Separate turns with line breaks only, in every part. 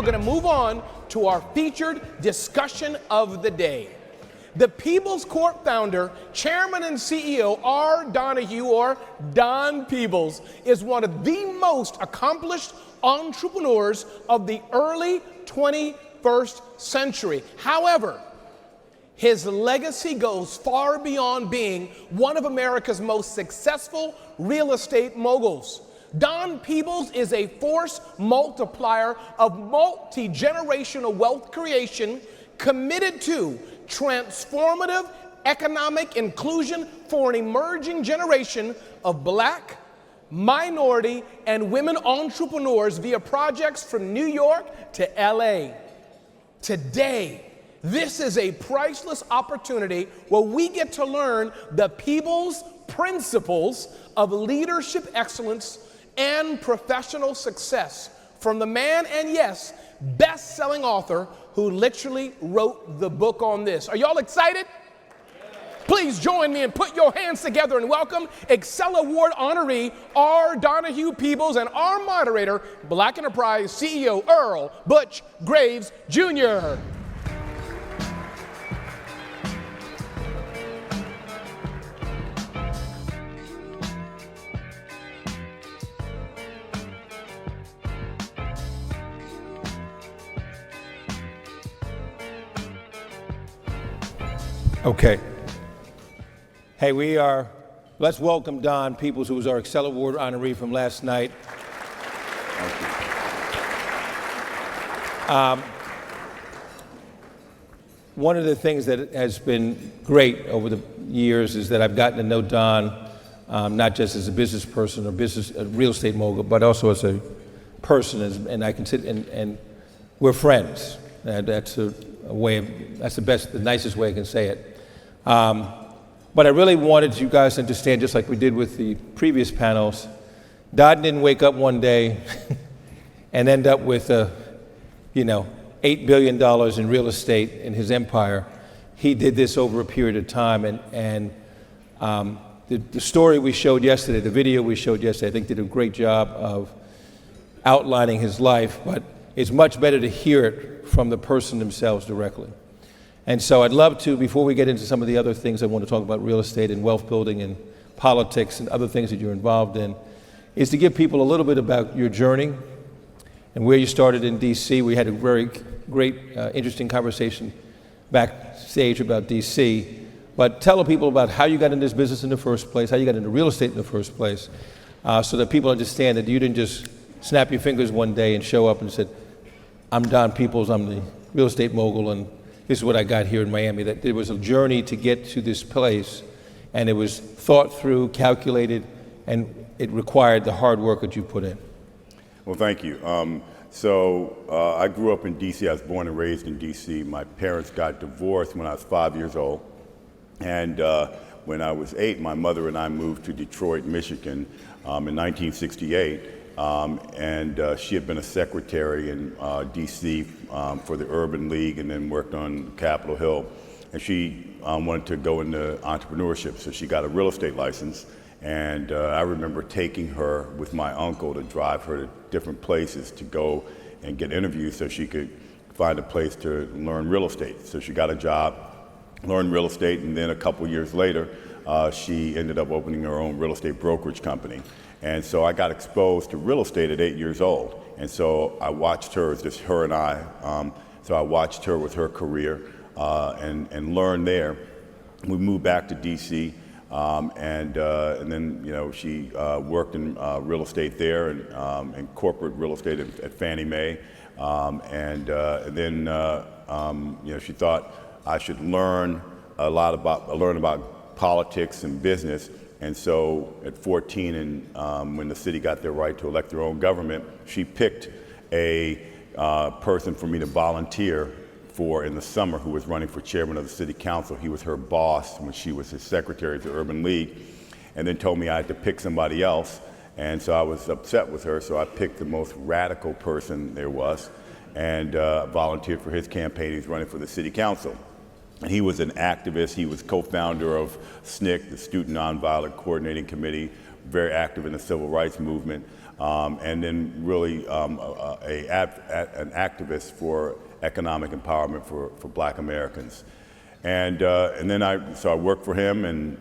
we're going to move on to our featured discussion of the day. The Peebles Corp founder, chairman, and CEO, R. Donahue, or Don Peebles, is one of the most accomplished entrepreneurs of the early 21st century. However, his legacy goes far beyond being one of America's most successful real estate moguls. Don Peebles is a force multiplier of multi-generational wealth creation, committed to transformative economic inclusion for an emerging generation of Black, minority, and women entrepreneurs via projects from New York to LA. Today, this is a priceless opportunity where we get to learn the Peebles principles of leadership excellence and professional success from the man, and yes, best-selling author who literally wrote the book on this. Are y'all excited? Please join me and put your hands together and welcome XCEL Award honoree R. Donahue Peebles and our moderator, Black Enterprise CEO Earl Butch Graves Jr.
Okay. Hey, let's welcome Don Peebles, who was our XCEL Award honoree from last night. One of the things that has been great over the years is that I've gotten to know Don, not just as a business person or a real estate mogul, but also as a person, and I can sit and we're friends. That's the nicest way I can say it. But I really wanted you guys to understand, just like we did with the previous panels, Don didn't wake up one day and end up with $8 billion in real estate in his empire. He did this over a period of time, and the story we showed yesterday, the video we showed yesterday, I think did a great job of outlining his life, but it's much better to hear it from the person themselves directly. And so I'd love to, before we get into some of the other things I want to talk about, real estate and wealth building and politics and other things that you're involved in, is to give people a little bit about your journey and where you started in DC. We had a very great, interesting conversation backstage about DC. But tell people about how you got into this business in the first place, how you got into real estate in the first place, so that people understand that you didn't just snap your fingers one day and show up and said, I'm Don Peebles, I'm the real estate mogul, and this is what I got here in Miami. That there was a journey to get to this place, and it was thought through, calculated, and it required the hard work that you put in.
Well, thank you. I grew up in D.C. I was born and raised in D.C. My parents got divorced when I was 5 years old. And when I was 8, my mother and I moved to Detroit, Michigan in 1968. She had been a secretary in D.C. For the Urban League and then worked on Capitol Hill. And she wanted to go into entrepreneurship, so she got a real estate license. And I remember taking her with my uncle to drive her to different places to go and get interviews so she could find a place to learn real estate. So she got a job, learned real estate, and then a couple years later, she ended up opening her own real estate brokerage company. And so I got exposed to real estate at 8 years old. And so I watched her, it's just her and I. So I watched her with her career and learned there. We moved back to DC, and then she worked in real estate there and corporate real estate at Fannie Mae. She thought I should learn about politics and business. And so at 14, and when the city got their right to elect their own government, she picked a person for me to volunteer for in the summer who was running for chairman of the city council. He was her boss when she was his secretary at the Urban League, and then told me I had to pick somebody else. And so I was upset with her, so I picked the most radical person there was and volunteered for his campaign. He's running for the city council. And he was an activist. He was co-founder of SNCC, the Student Nonviolent Coordinating Committee, very active in the civil rights movement, and then really an activist for economic empowerment for Black Americans. And then I worked for him, and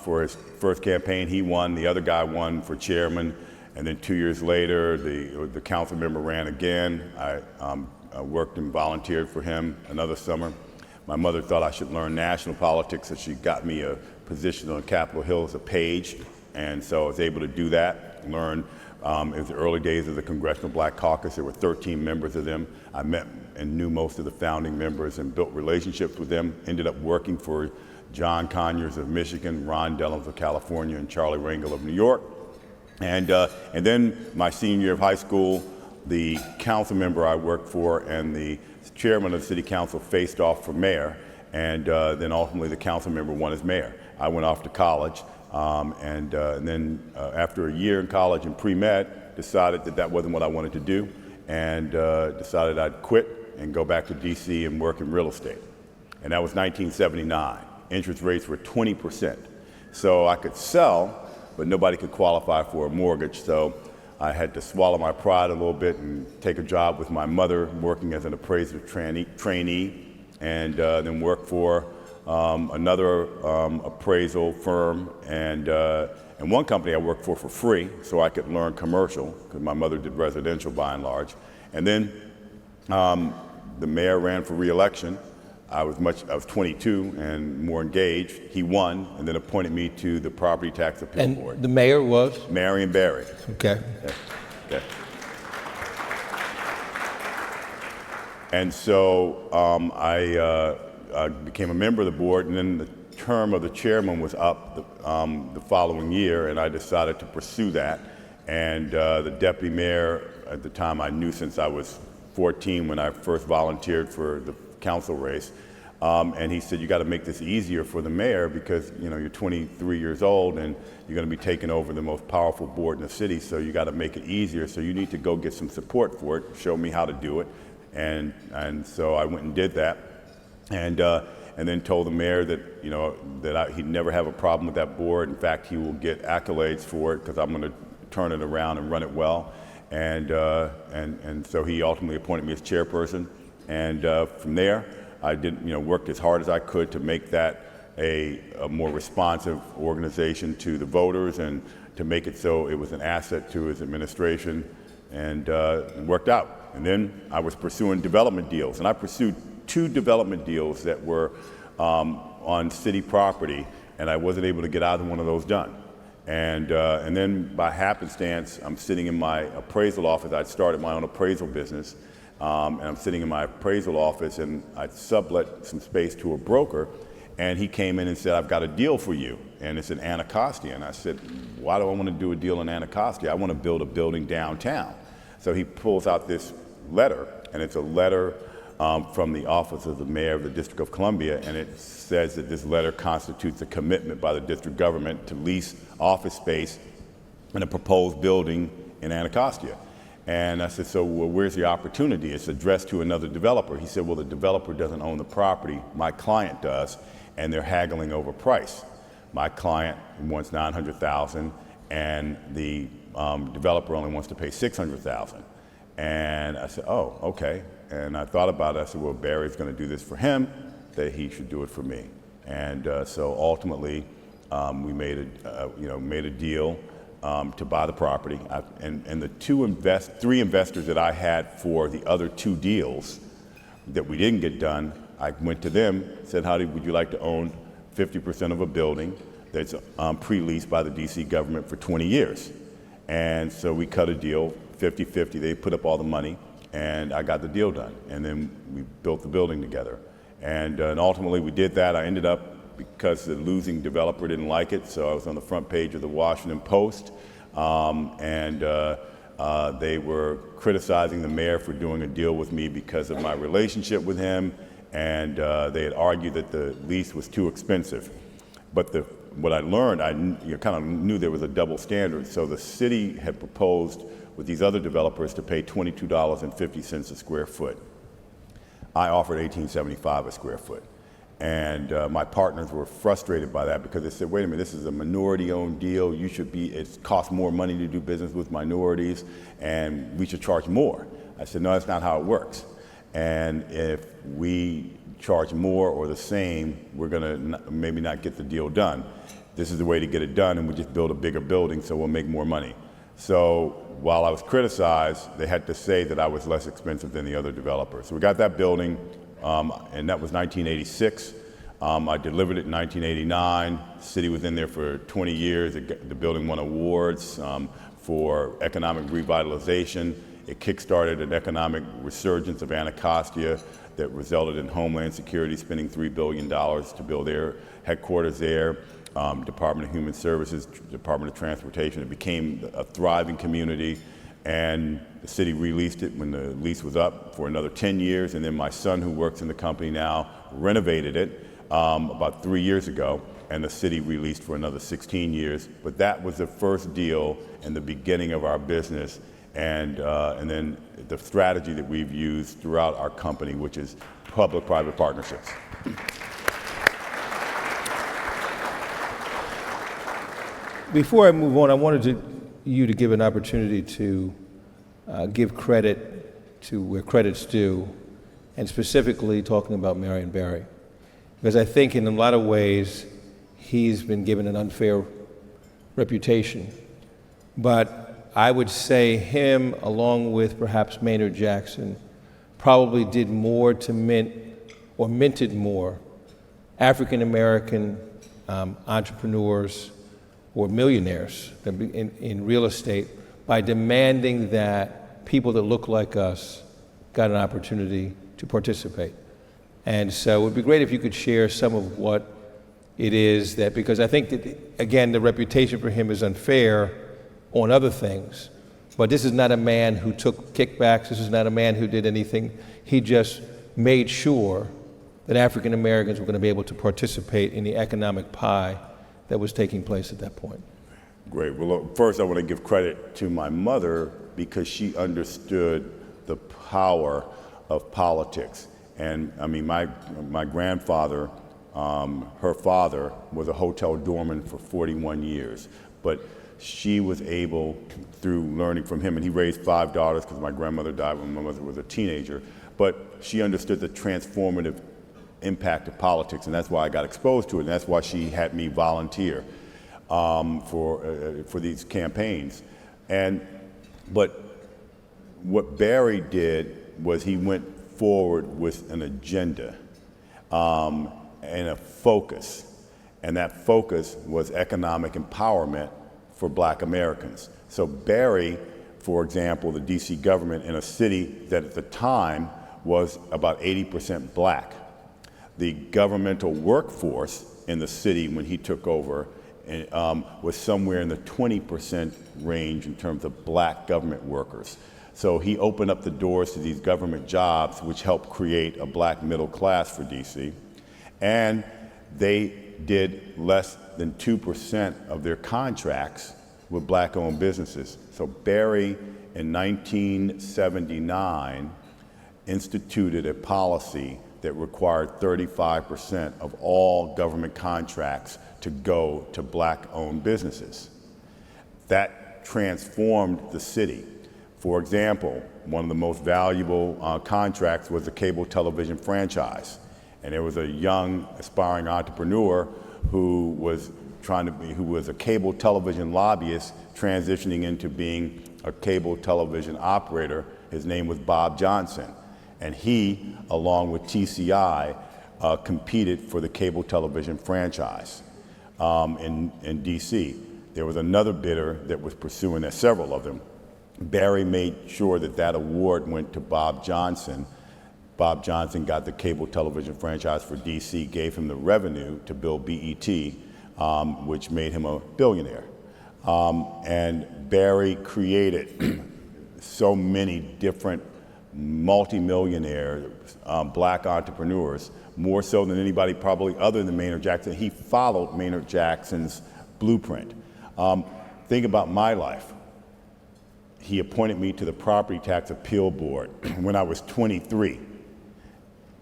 for his first campaign, he won. The other guy won for chairman. And then 2 years later, the council member ran again. I worked and volunteered for him another summer. My mother thought I should learn national politics, so she got me a position on Capitol Hill as a page. And so I was able to do that, learn. It was the early days of the Congressional Black Caucus. There were 13 members of them. I met and knew most of the founding members and built relationships with them. Ended up working for John Conyers of Michigan, Ron Dellums of California, and Charlie Rangel of New York. And then my senior year of high school, the council member I worked for and the chairman of the city council faced off for mayor, and then ultimately the council member won as mayor. I went off to college, and then after a year in college in pre-med, decided that wasn't what I wanted to do, and decided I'd quit and go back to DC and work in real estate. And that was 1979. Interest rates were 20%. So I could sell, but nobody could qualify for a mortgage. So I had to swallow my pride a little bit and take a job with my mother working as an appraiser trainee, and then work for another appraisal firm, and one company I worked for free so I could learn commercial, because my mother did residential by and large. And then the mayor ran for re-election. I was 22 and more engaged. He won, and then appointed me to the Property Tax Appeal Board.
And the mayor was?
Marian Barry.
Okay.
Okay. And so I became a member of the board, and then the term of the chairman was up the following year, and I decided to pursue that. And the deputy mayor at the time I knew since I was 14 when I first volunteered for the council race. And he said, you got to make this easier for the mayor, because you're 23 years old and you're going to be taking over the most powerful board in the city, so you got to make it easier. So you need to go get some support for it, show me how to do it. And so I went and did that, and then told the mayor that he'd never have a problem with that board. In fact, he will get accolades for it, because I'm going to turn it around and run it well. And so he ultimately appointed me as chairperson. And from there, I worked as hard as I could to make that a more responsive organization to the voters, and to make it so it was an asset to his administration, and it worked out. And then I was pursuing development deals, and I pursued 2 development deals that were on city property, and I wasn't able to get either one of those done. And then by happenstance, I'm sitting in my appraisal office. I'd started my own appraisal business. And I'm sitting in my appraisal office, and I sublet some space to a broker, and he came in and said, I've got a deal for you, and it's in Anacostia. And I said, why do I want to do a deal in Anacostia? I want to build a building downtown. So he pulls out this letter, and it's a letter from the office of the mayor of the District of Columbia, and it says that this letter constitutes a commitment by the district government to lease office space in a proposed building in Anacostia. And I said, so where's the opportunity? It's addressed to another developer. He said, well, the developer doesn't own the property. My client does, and they're haggling over price. My client wants $900,000, and the developer only wants to pay $600,000. And I said, oh, okay. And I thought about it. I said, well, Barry's going to do this for him, that he should do it for me. And so ultimately, we made a deal to buy the property. And the 3 investors that I had for the other 2 deals that we didn't get done, I went to them, said, would you like to own 50% of a building that's pre-leased by the DC government for 20 years? And so we cut a deal, 50-50. They put up all the money, and I got the deal done. And then we built the building together. And ultimately we did that. I ended up, because the losing developer didn't like it, so I was on the front page of the Washington Post, and they were criticizing the mayor for doing a deal with me because of my relationship with him, and they had argued that the lease was too expensive. But what I learned, I kind of knew there was a double standard. So the city had proposed with these other developers to pay $22.50 a square foot. I offered $18.75 a square foot. And my partners were frustrated by that because they said, wait a minute, this is a minority-owned deal. It costs more money to do business with minorities, and we should charge more. I said, no, that's not how it works. And if we charge more or the same, we're going to maybe not get the deal done. This is the way to get it done, and we just build a bigger building so we'll make more money. So while I was criticized, they had to say that I was less expensive than the other developers. So we got that building. And that was 1986. I delivered it in 1989. The city was in there for 20 years. The building won awards for economic revitalization. It kickstarted an economic resurgence of Anacostia that resulted in Homeland Security spending $3 billion to build their headquarters there. Department of Human Services, Department of Transportation. It became a thriving community. And the city released it when the lease was up for another 10 years, and then my son, who works in the company now, renovated it about 3 years ago, and the city released for another 16 years. But that was the first deal and the beginning of our business, and then the strategy that we've used throughout our company, which is public-private partnerships.
Before I move on, I wanted you to give an opportunity to give credit to where credit's due, and specifically talking about Marian Barry. Because I think in a lot of ways, he's been given an unfair reputation. But I would say him, along with perhaps Maynard Jackson, probably did more to minted more African-American entrepreneurs or millionaires in real estate by demanding that people that look like us got an opportunity to participate. And so it would be great if you could share some of what it is that, because I think that, again, the reputation for him is unfair on other things, but this is not a man who took kickbacks, this is not a man who did anything. He just made sure that African Americans were going to be able to participate in the economic pie that was taking place at that point.
Great. Well, look, first I want to give credit to my mother because she understood the power of politics. And I mean, my grandfather, her father, was a hotel doorman for 41 years. But she was able, through learning from him, and he raised 5 daughters because my grandmother died when my mother was a teenager, but she understood the transformative impact of politics, and that's why I got exposed to it, and that's why she had me volunteer for these campaigns. But what Barry did was he went forward with an agenda and a focus, and that focus was economic empowerment for Black Americans. So Barry, for example, the DC government in a city that at the time was about 80% Black, the governmental workforce in the city when he took over was somewhere in the 20% range in terms of Black government workers. So he opened up the doors to these government jobs, which helped create a Black middle class for DC. And they did less than 2% of their contracts with Black-owned businesses. So Barry, in 1979, instituted a policy that required 35% of all government contracts to go to Black-owned businesses. That transformed the city. For example, one of the most valuable contracts was the cable television franchise. And there was a young aspiring entrepreneur who was a cable television lobbyist transitioning into being a cable television operator. His name was Bob Johnson. And he, along with TCI, competed for the cable television franchise in DC. There was another bidder that was pursuing that, several of them. Barry made sure that that award went to Bob Johnson. Bob Johnson got the cable television franchise for DC, gave him the revenue to build BET, which made him a billionaire. And Barry created so many different multimillionaire Black entrepreneurs, more so than anybody probably other than Maynard Jackson. He followed Maynard Jackson's blueprint. Think about my life. He appointed me to the Property Tax Appeal Board when I was 23.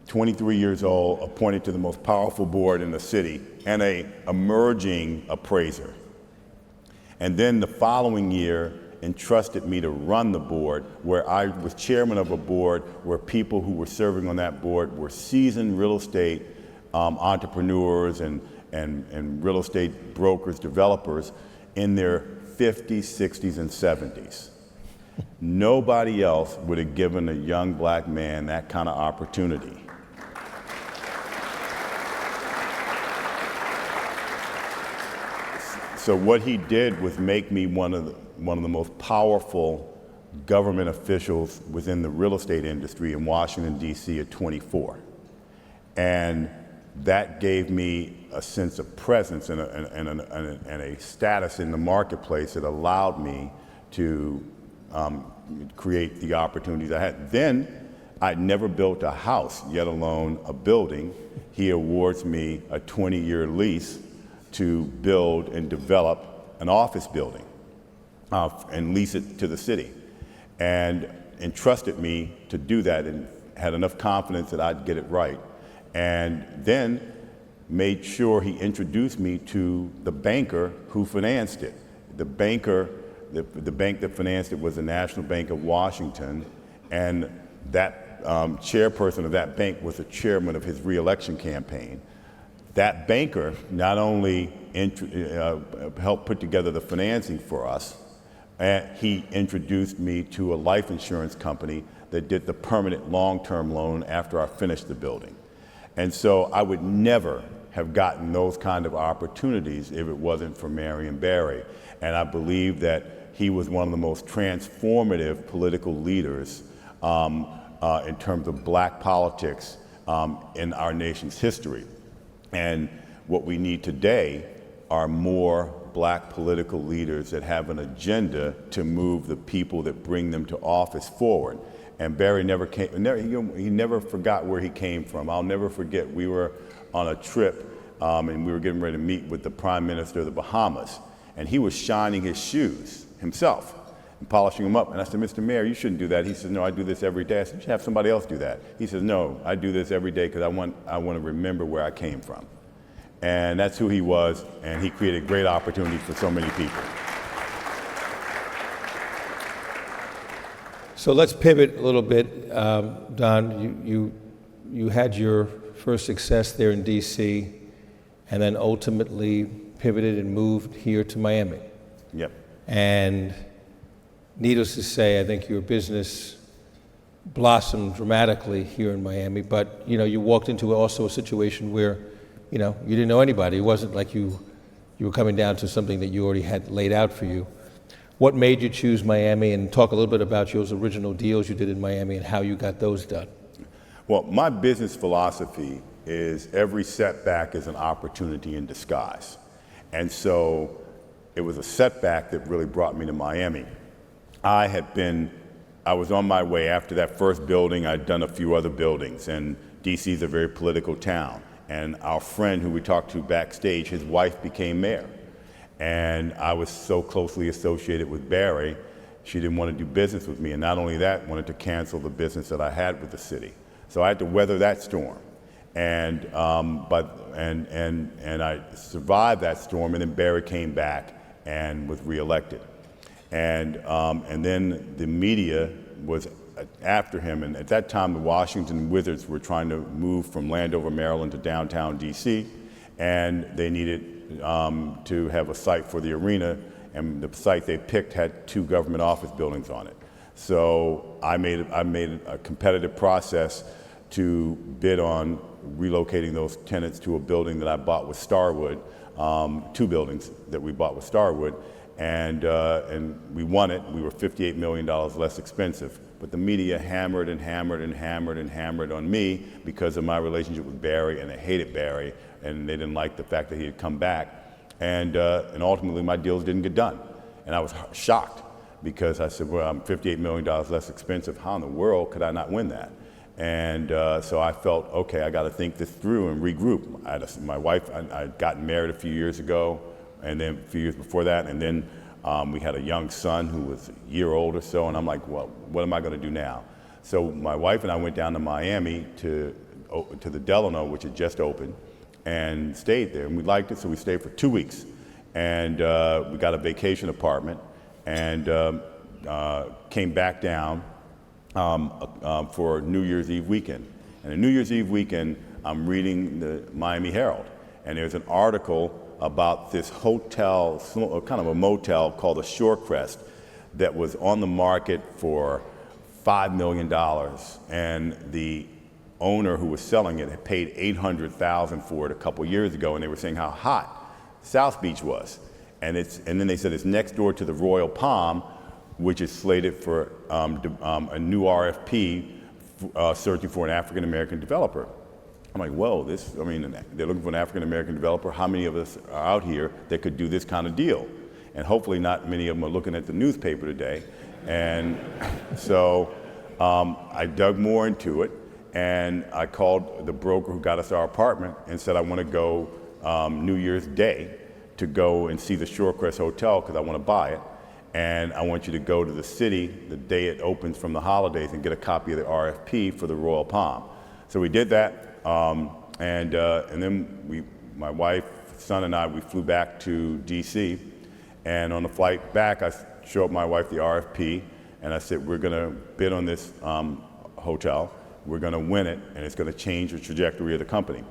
23 years old, appointed to the most powerful board in the city, and an emerging appraiser. And then the following year, entrusted me to run the board, where I was chairman of a board where people who were serving on that board were seasoned real estate entrepreneurs and real estate brokers, developers in their 50s, 60s, and 70s. Nobody else would have given a young black man that kind of opportunity. So what he did was make me one of the most powerful government officials within the real estate industry in Washington, D.C. at 24. And that gave me a sense of presence and a status in the marketplace that allowed me to create the opportunities I had. Then I'd never built a house, yet alone a building. He awards me a 20-year lease to build and develop an office building and lease it to the city, and entrusted me to do that, and had enough confidence that I'd get it right. And then made sure he introduced me to the banker who financed it. The banker, the bank that financed it was the National Bank of Washington, and that chairperson of that bank was the chairman of his reelection campaign. That banker not only helped put together the financing for us, he introduced me to a life insurance company that did the permanent long-term loan after I finished the building. And so I would never have gotten those kind of opportunities if it wasn't for Marian Barry. And I believe that he was one of the most transformative political leaders in terms of black politics in our nation's history. And what we need today are more black political leaders that have an agenda to move the people that bring them to office forward. And Barry he never forgot where he came from. I'll never forget, we were on a trip and we were getting ready to meet with the Prime Minister of the Bahamas. And he was shining his shoes himself and polishing them up. And I said, Mr. Mayor, you shouldn't do that. He says, no, I do this every day. I said, you should have somebody else do that. He says, no, I do this every day because I want to remember where I came from. And that's who he was, and he created great opportunities for so many people.
So let's pivot a little bit. Don, you had your first success there in D.C., and then ultimately pivoted and moved here to Miami.
Yep.
And needless to say, I think your business blossomed dramatically here in Miami, but you walked into also a situation where you didn't know anybody. It wasn't like you were coming down to something that you already had laid out for you. What made you choose Miami, and talk a little bit about those original deals you did in Miami and how you got those done?
Well, my business philosophy is every setback is an opportunity in disguise. And so it was a setback that really brought me to Miami. I was on my way after that first building. I'd done a few other buildings, and DC is a very political town. And our friend who we talked to backstage, his wife became mayor. And I was so closely associated with Barry, she didn't want to do business with me. And not only that, wanted to cancel the business that I had with the city. So I had to weather that storm. And I survived that storm, and then Barry came back and was reelected. And then the media was after him, and at that time the Washington Wizards were trying to move from Landover, Maryland to downtown DC, and they needed to have a site for the arena, and the site they picked had 2 government office buildings on it. So I made a competitive process to bid on relocating those tenants to a building that I bought with Starwood, 2 buildings that we bought with Starwood, and we won it. We were $58 million less expensive. But the media hammered and hammered and hammered and hammered on me because of my relationship with Barry, and they hated Barry, and they didn't like the fact that he had come back. And ultimately, my deals didn't get done. And I was shocked because I said, well, I'm $58 million less expensive. How in the world could I not win that? And so I felt, okay, I got to think this through and regroup. My wife, I'd gotten married a few years ago, and then a few years before that, and then we had a young son who was a year old or so, and I'm like, well, what am I going to do now? So my wife and I went down to Miami to to the Delano, which had just opened, and stayed there. And we liked it, so we stayed for 2 weeks. And we got a vacation apartment and came back down for New Year's Eve weekend. And the New Year's Eve weekend, I'm reading the Miami Herald, and there's an article about this hotel, kind of a motel called the Shorecrest, that was on the market for $5 million, and the owner who was selling it had paid $800,000 for it a couple years ago, and they were saying how hot South Beach was. And then they said it's next door to the Royal Palm, which is slated for a new RFP searching for an African-American developer. I'm like, whoa, they're looking for an African-American developer. How many of us are out here that could do this kind of deal? And hopefully not many of them are looking at the newspaper today. And so I dug more into it, and I called the broker who got us our apartment and said, I want to go New Year's Day to go and see the Shorecrest Hotel because I want to buy it. And I want you to go to the city the day it opens from the holidays and get a copy of the RFP for the Royal Palm. So we did that, and then my wife, son, and I, we flew back to DC. And on the flight back, I showed my wife the RFP, and I said, we're going to bid on this hotel. We're going to win it, and it's going to change the trajectory of the company.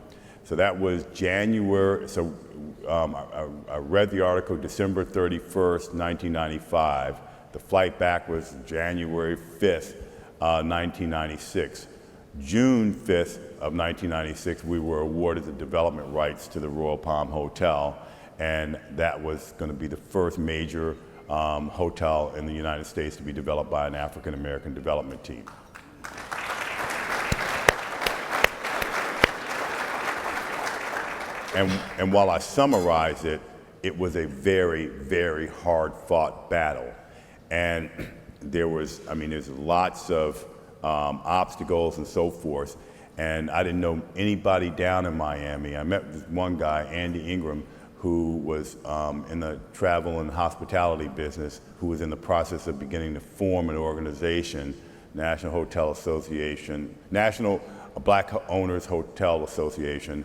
So that was January. So I read the article December 31st, 1995. The flight back was January 5th, 1996. June 5th of 1996, we were awarded the development rights to the Royal Palm Hotel, and that was going to be the first major hotel in the United States to be developed by an African-American development team. And while I summarize it, it was a very, very hard-fought battle. And there's lots of obstacles and so forth. And I didn't know anybody down in Miami. I met this one guy, Andy Ingram, who was in the travel and hospitality business, who was in the process of beginning to form an organization, National Hotel Association, National Black Owners Hotel Association.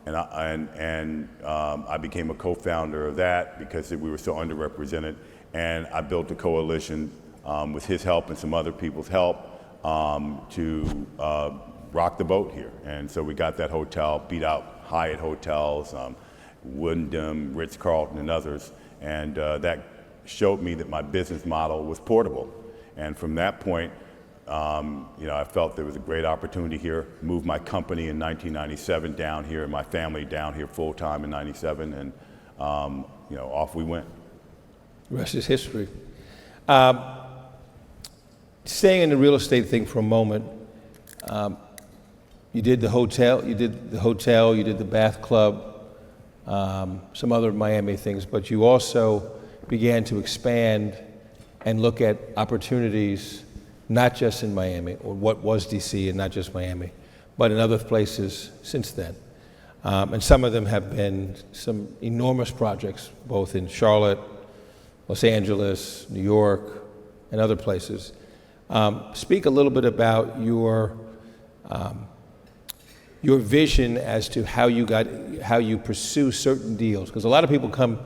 And I became a co-founder of that because we were so underrepresented. And I built a coalition with his help and some other people's help to rock the boat here. And so we got that hotel, beat out Hyatt hotels, Wyndham, Ritz-Carlton, and others. And that showed me that my business model was portable. And from that point, I felt there was a great opportunity here. Moved my company in 1997 down here, and my family down here full time in '97, and off we went.
The rest is history. Staying in the real estate thing for a moment, you did the hotel, you did the bath club, some other Miami things, but you also began to expand and look at opportunities not just in Miami, or what was DC and not just Miami, but in other places since then. And some of them have been some enormous projects, both in Charlotte, Los Angeles, New York, and other places. Speak a little bit about your vision as to how you pursue certain deals, because a lot of people come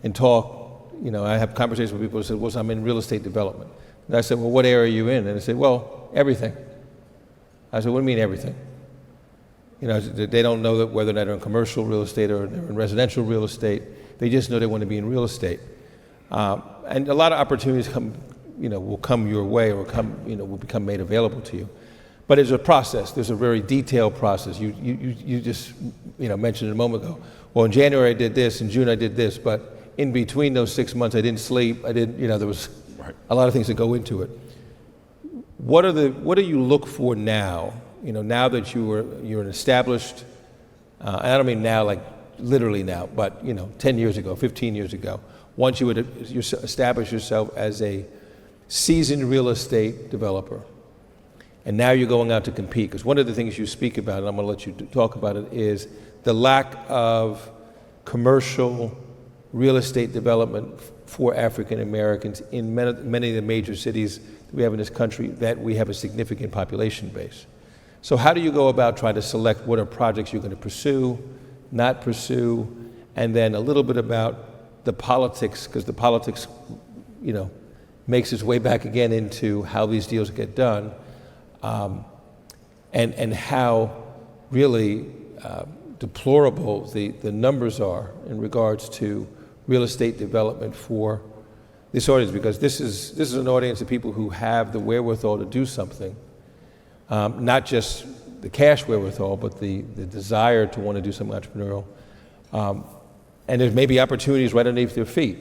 and talk. I have conversations with people who say, "Well, I'm in real estate development." And I said, "Well, what area are you in?" And they said, "Well, everything." I said, "What do you mean everything?" They don't know that whether or not they're in commercial real estate or they're in residential real estate. They just know they want to be in real estate. And a lot of opportunities will come your way or will become made available to you. But there's a process. There's a very detailed process. You just mentioned it a moment ago. Well, in January I did this, in June I did this, but in between those 6 months I didn't sleep. There was a lot of things that go into it. What do you look for now? Now that you're an established, I don't mean now like literally now, but 10 years ago, 15 years ago, once you establish yourself as a seasoned real estate developer, and now you're going out to compete, because one of the things you speak about, and I'm going to let you talk about it, is the lack of commercial real estate development for African Americans in many of the major cities that we have in this country that we have a significant population base. So how do you go about trying to select what are projects you're going to pursue, not pursue, and then a little bit about the politics, because the politics, makes its way back again into how these deals get done, and how really deplorable the numbers are in regards to real estate development for this audience, because this is an audience of people who have the wherewithal to do something, not just the cash wherewithal, but the desire to want to do something entrepreneurial. And there may be opportunities right underneath their feet,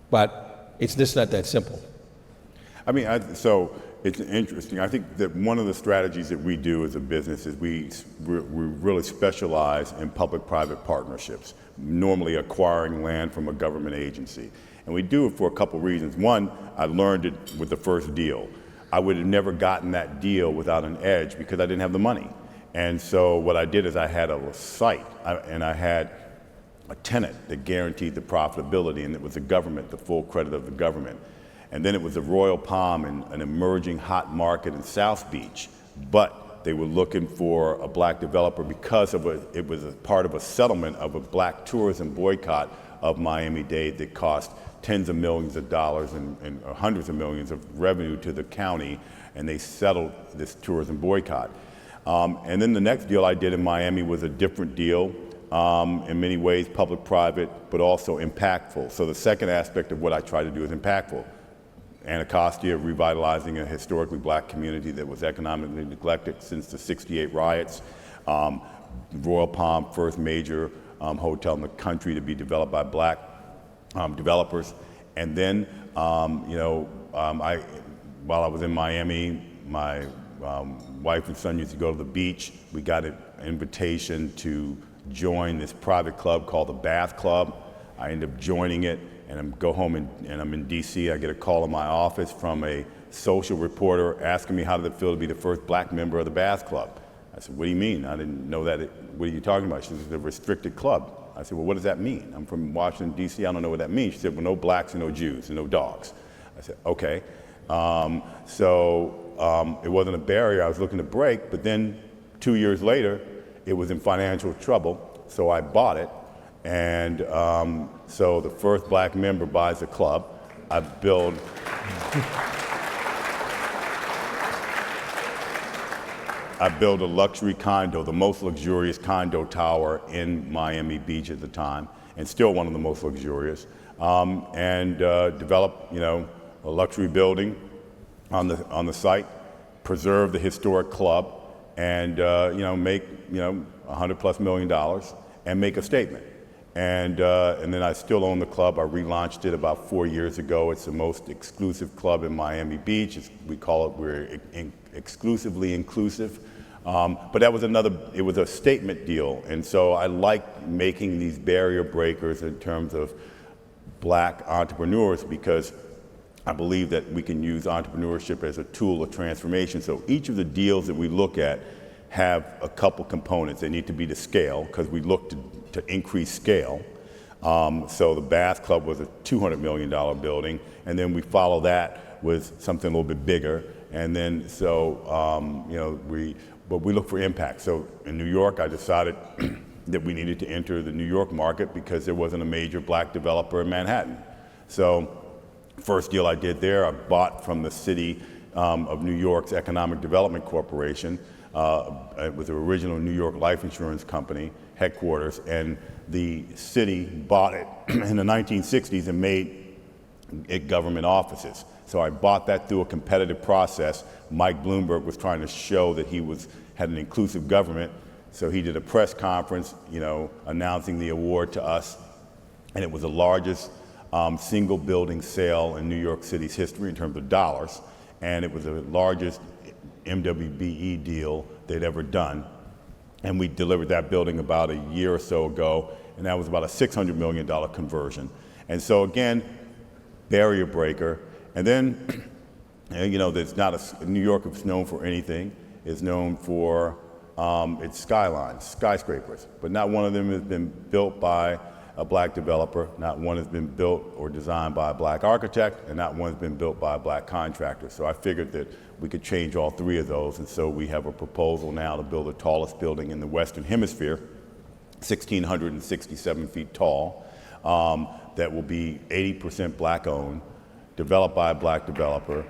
but it's just not that simple.
I mean, so it's interesting. I think that one of the strategies that we do as a business is we really specialize in public-private partnerships, normally acquiring land from a government agency. And we do it for a couple reasons. One, I learned it with the first deal. I would have never gotten that deal without an edge because I didn't have the money. And so what I did is I had a site, and I had a tenant that guaranteed the profitability, and it was the government, the full credit of the government. And then it was the Royal Palm, and an emerging hot market in South Beach. But they were looking for a black developer because it was a part of a settlement of a black tourism boycott of Miami-Dade that cost tens of millions of dollars and hundreds of millions of revenue to the county, and they settled this tourism boycott. And then the next deal I did in Miami was a different deal, in many ways public-private, but also impactful. So the second aspect of what I try to do is impactful. Anacostia, revitalizing a historically black community that was economically neglected since the '68 riots. Royal Palm, first major hotel in the country to be developed by black developers. And then, while I was in Miami, my wife and son used to go to the beach. We got an invitation to join this private club called the Bath Club. I ended up joining it, and I go home and I'm in DC. I get a call in my office from a social reporter asking me how did it feel to be the first black member of the Bath Club. I said, what do you mean? I didn't know that. What are you talking about? She said, it's a restricted club. I said, well, what does that mean? I'm from Washington, D.C. I don't know what that means. She said, well, no blacks and no Jews and no dogs. I said, okay. It wasn't a barrier I was looking to break, but then 2 years later, it was in financial trouble, so I bought it. And so the first black member buys a club. I build a luxury condo, the most luxurious condo tower in Miami Beach at the time, and still one of the most luxurious, and develop, a luxury building on the site, preserve the historic club, and make $100+ million and make a statement. And then I still own the club. I relaunched it about 4 years ago. It's the most exclusive club in Miami Beach. We're exclusively inclusive. But that was it was a statement deal. And so I like making these barrier breakers in terms of black entrepreneurs, because I believe that we can use entrepreneurship as a tool of transformation. So each of the deals that we look at have a couple components. They need to be to scale, because we look to increase scale. So the Bath Club was a $200 million building, and then we follow that with something a little bit bigger. And then but we look for impact. So in New York, I decided that we needed to enter the New York market because there wasn't a major black developer in Manhattan. So first deal I did there, I bought from the city of New York's Economic Development Corporation. It was the original New York life insurance company headquarters, and the city bought it in the 1960s and made it government offices. So I bought that through a competitive process. Mike Bloomberg was trying to show that he had an inclusive government, so he did a press conference, announcing the award to us, and it was the largest single building sale in New York City's history in terms of dollars, and it was the largest MWBE deal they'd ever done. And we delivered that building about a year or so ago, and that was about a $600 million conversion. And so again, barrier breaker. And then, there's not New York is known for anything. It's known for its skylines, skyscrapers, but not one of them has been built by a black developer, not one has been built or designed by a black architect, and not one has been built by a black contractor. So I figured that we could change all three of those, and so we have a proposal now to build the tallest building in the Western Hemisphere, 1,667 feet tall, that will be 80% black owned, developed by a black developer,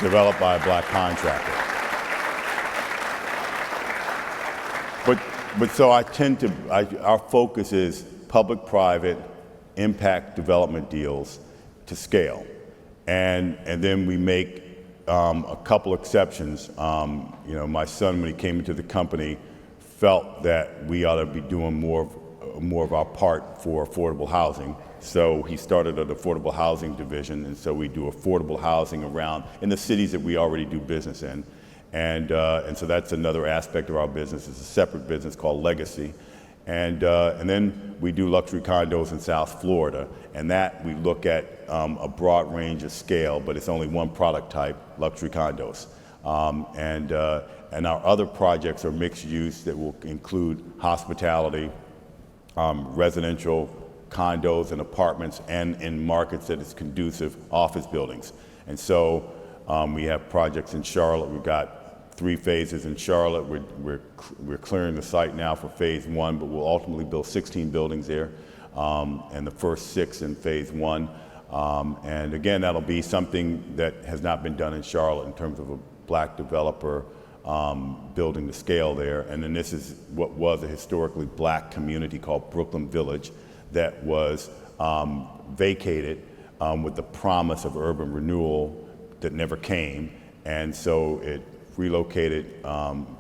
developed by a black contractor. But so our focus is public-private impact development deals to scale. And then we make a couple exceptions. My son, when he came into the company, felt that we ought to be doing more of our part for affordable housing. So he started an affordable housing division, and so we do affordable housing around in the cities that we already do business in. And so that's another aspect of our business. It's a separate business called Legacy. And then we do luxury condos in South Florida, and that we look at a broad range of scale, but it's only one product type, luxury condos. And our other projects are mixed use that will include hospitality, residential condos and apartments, and in markets that is conducive, office buildings. And so we have projects in Charlotte. We've got 3 phases in Charlotte. We're clearing the site now for phase 1, but we'll ultimately build 16 buildings there, and the first 6 in phase 1. And again, that'll be something that has not been done in Charlotte in terms of a black developer building the scale there. And then this is what was a historically black community called Brooklyn Village that was vacated with the promise of urban renewal that never came. And so it relocated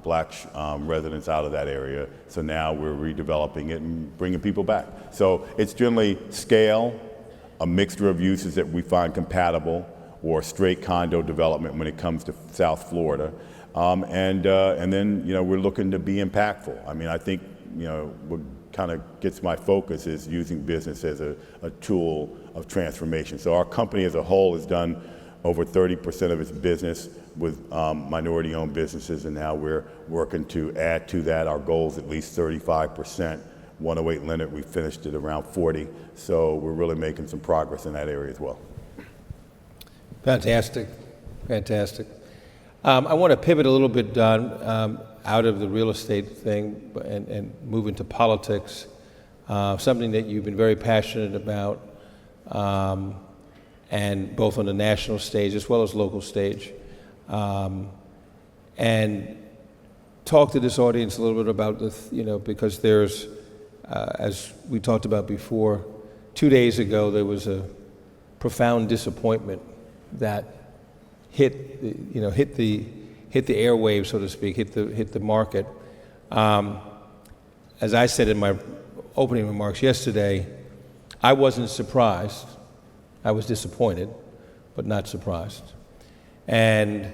black residents out of that area. So now we're redeveloping it and bringing people back. So it's generally scale, a mixture of uses that we find compatible, or straight condo development when it comes to South Florida. And then, we're looking to be impactful. I mean, I think, what kind of gets my focus is using business as a tool of transformation. So our company as a whole has done over 30% of its business with minority-owned businesses, and now we're working to add to that. Our goal is at least 35%. 108 Leonard, we finished at around 40, so we're really making some progress in that area as well.
Fantastic, fantastic. I want to pivot a little bit, Don, out of the real estate thing and move into politics, something that you've been very passionate about, and both on the national stage as well as local stage. And talk to this audience a little bit about because there's, as we talked about before, 2 days ago there was a profound disappointment that hit the airwaves, so to speak, hit the market. As I said in my opening remarks yesterday, I wasn't surprised. I was disappointed, but not surprised. And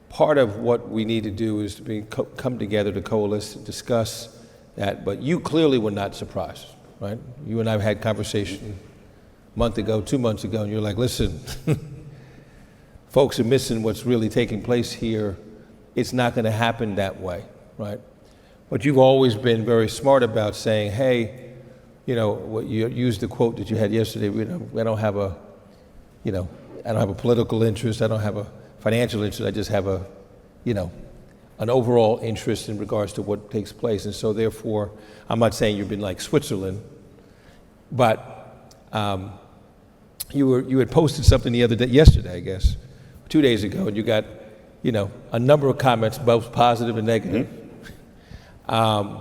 part of what we need to do is to come together to coalesce and discuss that. But you clearly were not surprised, right? You and I had conversation a month ago, 2 months ago, and you're like, listen, folks are missing what's really taking place here. It's not going to happen that way, right? But you've always been very smart about saying, hey, what you used the quote that you had yesterday. I don't have a political interest. I don't have a financial interest. I just have an overall interest in regards to what takes place. And so therefore, I'm not saying you've been like Switzerland, but you had posted something yesterday, I guess, 2 days ago, and you got, a number of comments, both positive and negative. Mm-hmm.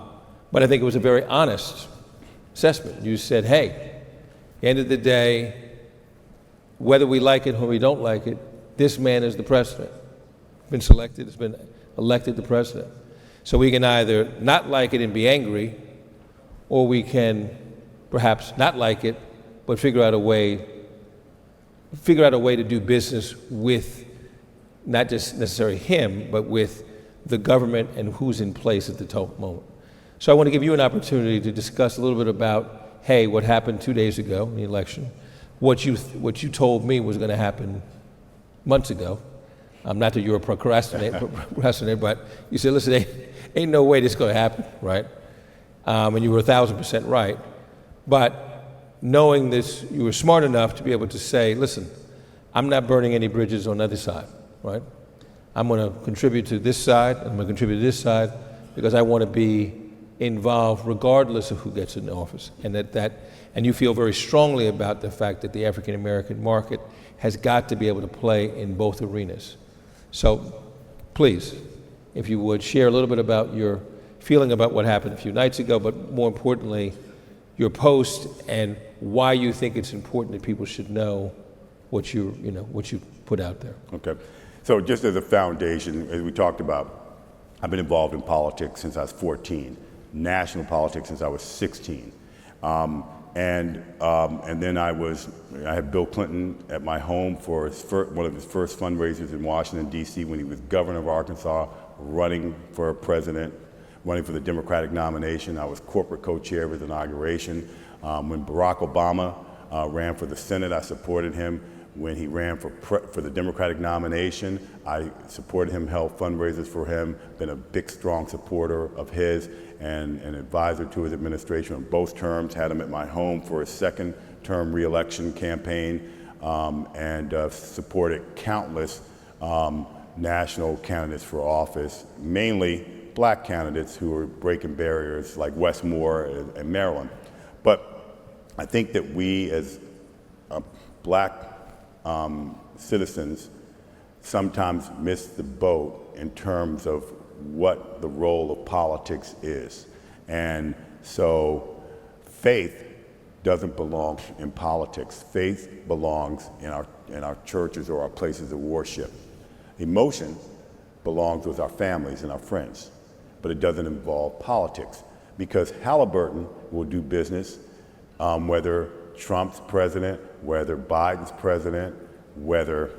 But I think it was a very honest assessment. You said, hey, at the end of the day, whether we like it or we don't like it, this man is the president. Been selected, has been elected the president. So we can either not like it and be angry, or we can perhaps not like it, but figure out a way to do business with not just necessarily him, but with the government and who's in place at the moment. So I want to give you an opportunity to discuss a little bit about, hey, what happened 2 days ago in the election, what you told me was going to happen months ago. Not that you were a procrastinator, but you said, listen, ain't no way this is going to happen, right? And you were 1,000% right. But knowing this, you were smart enough to be able to say, listen, I'm not burning any bridges on the other side, right? I'm going to contribute to this side, I'm going to contribute to this side, because I want to be involved regardless of who gets in office. And and you feel very strongly about the fact that the African American market has got to be able to play in both arenas. So please, if you would, share a little bit about your feeling about what happened a few nights ago, but more importantly, your post and why you think it's important that people should know what you put out there.
Okay. So just as a foundation, as we talked about, I've been involved in politics since I was 14, national politics since I was 16. And then I had Bill Clinton at my home for one of his first fundraisers in Washington, D.C. when he was governor of Arkansas, running for president, running for the Democratic nomination. I was corporate co-chair of his inauguration. When Barack Obama ran for the Senate, I supported him. When he ran for the Democratic nomination, I supported him, held fundraisers for him, been a big, strong supporter of his and an advisor to his administration on both terms, had him at my home for his second term re-election campaign, and supported countless national candidates for office, mainly black candidates who were breaking barriers like Wes Moore and Marian. But I think that we as black citizens sometimes miss the boat in terms of what the role of politics is. And so faith doesn't belong in politics. Faith belongs in our churches or our places of worship. Emotion belongs with our families and our friends, but it doesn't involve politics, because Halliburton will do business whether Trump's president, whether Biden's president, whether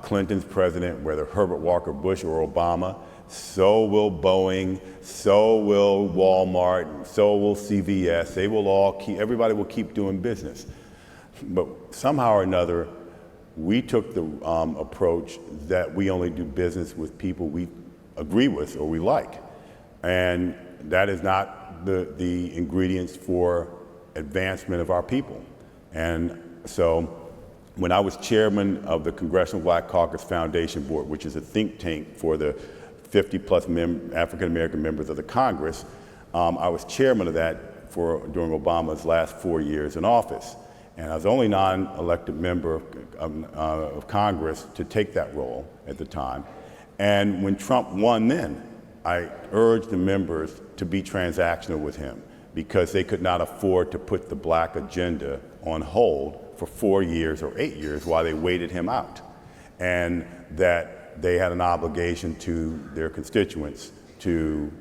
Clinton's president, whether Herbert Walker Bush or Obama. So will Boeing, so will Walmart, so will CVS. They will everybody will keep doing business. But somehow or another, we took the approach that we only do business with people we agree with or we like. And that is not the ingredients for advancement of our people. And so when I was chairman of the Congressional Black Caucus Foundation Board, which is a think tank for the 50-plus African-American members of the Congress, I was chairman of that during Obama's last 4 years in office. And I was the only non-elected member of Congress to take that role at the time. And when Trump won then, I urged the members to be transactional with him, because they could not afford to put the black agenda on hold for 4 years or 8 years while they waited him out. And that they had an obligation to their constituents to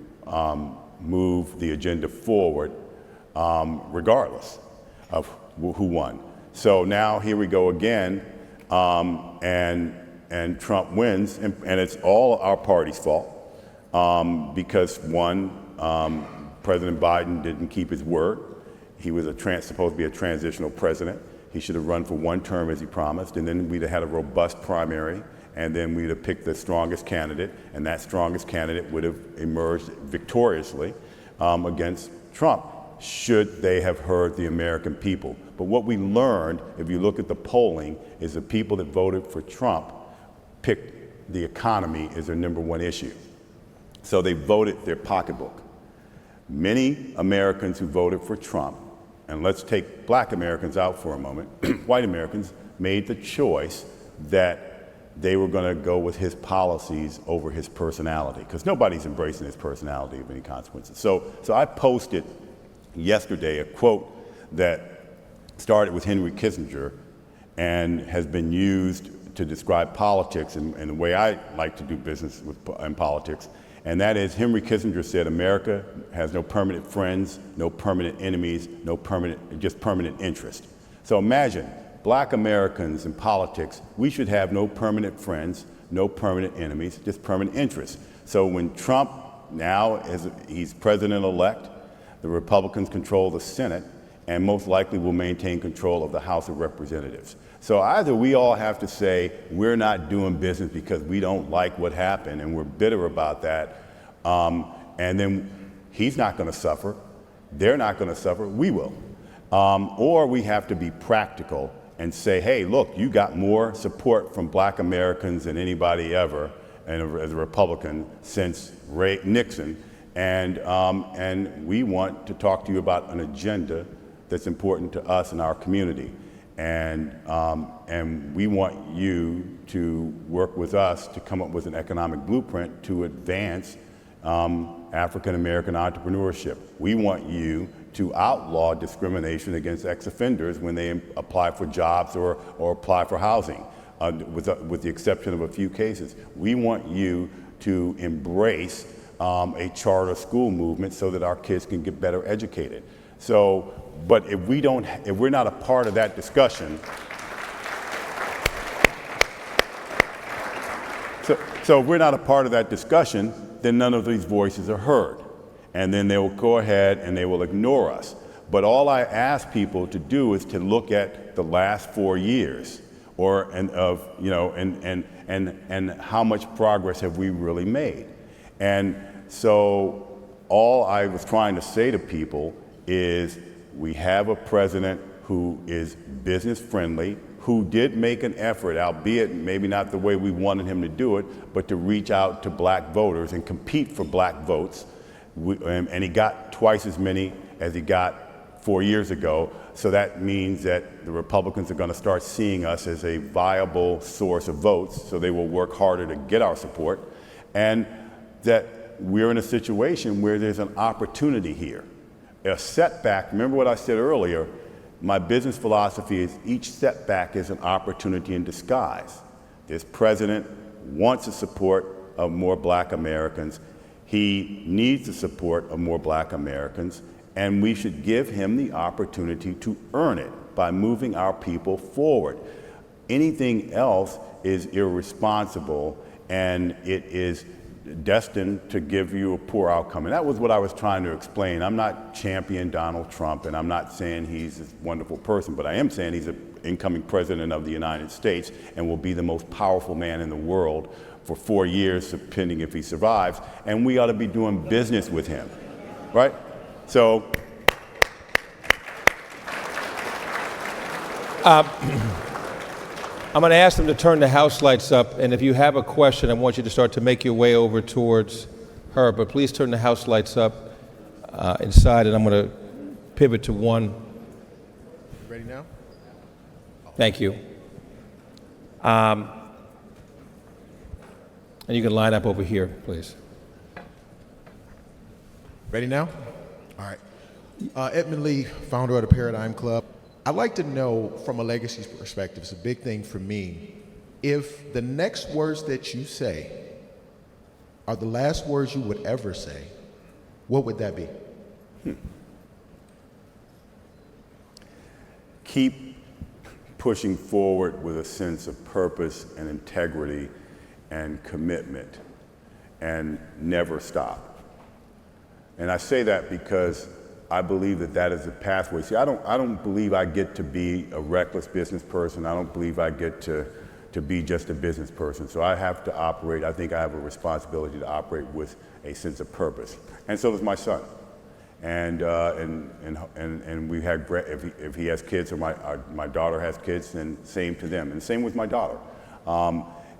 move the agenda forward regardless of who won. So now here we go again, and Trump wins, and it's all our party's fault, because one, President Biden didn't keep his word. He was supposed to be a transitional president. He should have run for one term as he promised, and then we'd have had a robust primary, and then we'd have picked the strongest candidate, and that strongest candidate would have emerged victoriously against Trump, should they have heard the American people. But what we learned, if you look at the polling, is the people that voted for Trump picked the economy as their number one issue. So they voted their pocketbook. Many Americans who voted for Trump, and let's take black Americans out for a moment, white Americans made the choice that they were going to go with his policies over his personality, because nobody's embracing his personality of any consequences. So I posted yesterday a quote that started with Henry Kissinger and has been used to describe politics and the way I like to do business in politics. And that is, Henry Kissinger said, America has no permanent friends, no permanent enemies, just permanent interest. So imagine, black Americans in politics, we should have no permanent friends, no permanent enemies, just permanent interests. So when Trump now, he's president-elect, the Republicans control the Senate, and most likely will maintain control of the House of Representatives. So either we all have to say we're not doing business because we don't like what happened and we're bitter about that, and then he's not going to suffer, they're not going to suffer, we will. Or we have to be practical and say, hey, look, you got more support from black Americans than anybody ever as a Republican since Nixon. And we want to talk to you about an agenda that's important to us and our community. And we want you to work with us to come up with an economic blueprint to advance African American entrepreneurship. We want you to outlaw discrimination against ex-offenders when they apply for jobs or apply for housing, with the exception of a few cases. We want you to embrace a charter school movement so that our kids can get better educated. So, but if we're not a part of that discussion, so if we're not a part of that discussion, then none of these voices are heard. And then they will go ahead and they will ignore us. But all I ask people to do is to look at the last 4 years, and how much progress have we really made. And so all I was trying to say to people is we have a president who is business friendly, who did make an effort, albeit maybe not the way we wanted him to do it, but to reach out to black voters and compete for black votes. And he got twice as many as he got 4 years ago. So that means that the Republicans are going to start seeing us as a viable source of votes, so they will work harder to get our support. And that we're in a situation where there's an opportunity here. A setback, remember what I said earlier, my business philosophy is each setback is an opportunity in disguise. This president wants the support of more black Americans. He needs the support of more black Americans, and we should give him the opportunity to earn it by moving our people forward. Anything else is irresponsible, and it is destined to give you a poor outcome. And that was what I was trying to explain. I'm not championing Donald Trump, and I'm not saying he's this wonderful person, but I am saying he's an incoming president of the United States and will be the most powerful man in the world for 4 years, depending if he survives, and we ought to be doing business with him, right? So.
I'm going to ask them to turn the house lights up, and if you have a question, I want you to start to make your way over towards her, but please turn the house lights up inside, and I'm going to pivot to one.
Ready now?
Thank you. And you can line up over here, please.
Ready now? All right. Edmund Lee, founder of the Paradigm Club. I'd like to know, from a legacy perspective, it's a big thing for me, if the next words that you say are the last words you would ever say, what would that be?
Keep pushing forward with a sense of purpose and integrity and commitment, and never stop. And I say that because I believe that that is the pathway. See, I don't believe I get to be a reckless business person. I don't believe I get to be just a business person. So I have to operate. I think I have a responsibility to operate with a sense of purpose. And so does my son. And we had, if he has kids or my daughter has kids, then same to them. And same with my daughter.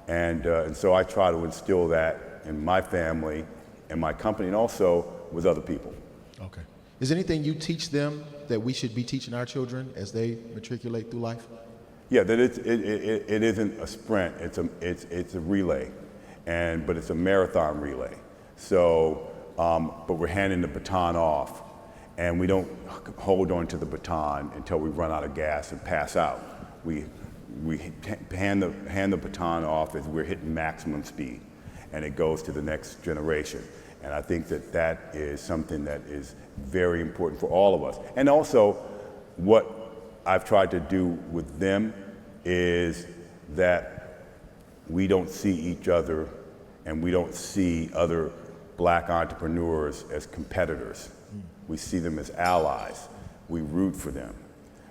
And so I try to instill that in my family, in my company, and also with other people.
Okay. Is there anything you teach them that we should be teaching our children as they matriculate through life?
Yeah, that it isn't a sprint. It's a relay, but it's a marathon relay. So, but we're handing the baton off, and we don't hold on to the baton until we run out of gas and pass out. We hand the baton off as we're hitting maximum speed, and it goes to the next generation. And I think that that is something that is very important for all of us. And also, what I've tried to do with them is that we don't see each other and we don't see other black entrepreneurs as competitors. We see them as allies. We root for them.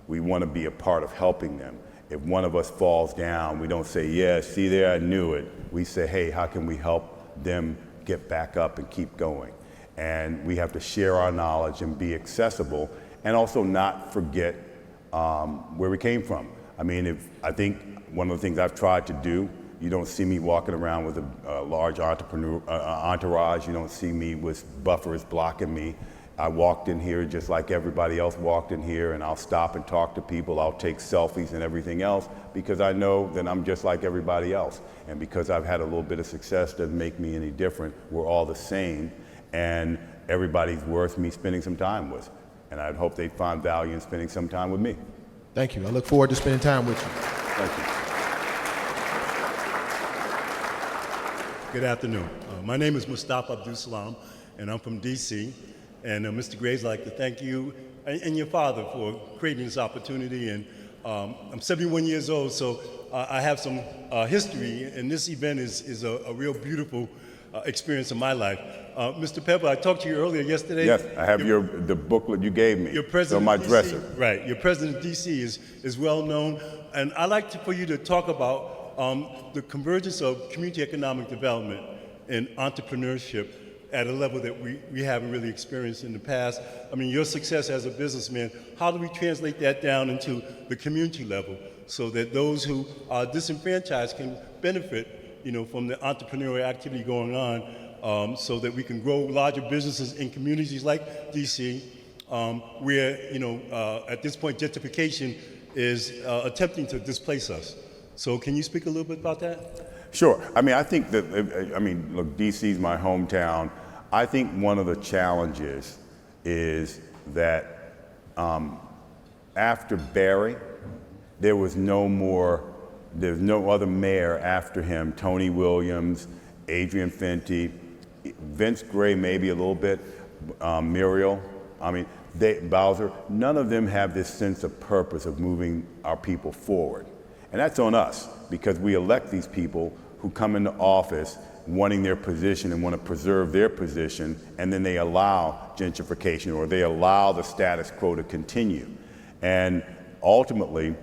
We want to be a part of helping them. If one of us falls down, we don't say, yeah, see there, I knew it. We say, hey, how can we help them get back up and keep going? And we have to share our knowledge and be accessible and also not forget where we came from. I mean, I think one of the things I've tried to do, you don't see me walking around with a large entourage. You don't see me with buffers blocking me. I walked in here just like everybody else walked in here, and I'll stop and talk to people. I'll take selfies and everything else because I know that I'm just like everybody else. And because I've had a little bit of success doesn't make me any different. We're all the same, and everybody's worth me spending some time with. And I'd hope they'd find value in spending some time with me.
Thank you. I look forward to spending time with you.
Thank you.
Good afternoon. My name is Mustafa Abdul Salam, and I'm from D.C. And Mr. Graves, I'd like to thank you and your father for creating this opportunity. And I'm 71 years old, so I have some history, and this event is a real beautiful experience in my life. Mr. Pepper, I talked to you earlier yesterday.
Yes, I have the booklet you gave me.
Your president
on my
of DC,
dresser.
Right, your president of D.C. is well known, and I'd like for you to talk about the convergence of community economic development and entrepreneurship at a level that we haven't really experienced in the past. I mean, your success as a businessman, how do we translate that down into the community level so that those who are disenfranchised can benefit, from the entrepreneurial activity going on, so that we can grow larger businesses in communities like DC, where, at this point, gentrification is attempting to displace us. So can you speak a little bit about that?
Sure. I mean, I think that, look, DC's my hometown. I think one of the challenges is that after Barry, there's no other mayor after him. Tony Williams, Adrian Fenty, Vince Gray maybe a little bit, Muriel, Bowser, none of them have this sense of purpose of moving our people forward. And that's on us, because we elect these people who come into office wanting their position and want to preserve their position, and then they allow gentrification or they allow the status quo to continue. And ultimately,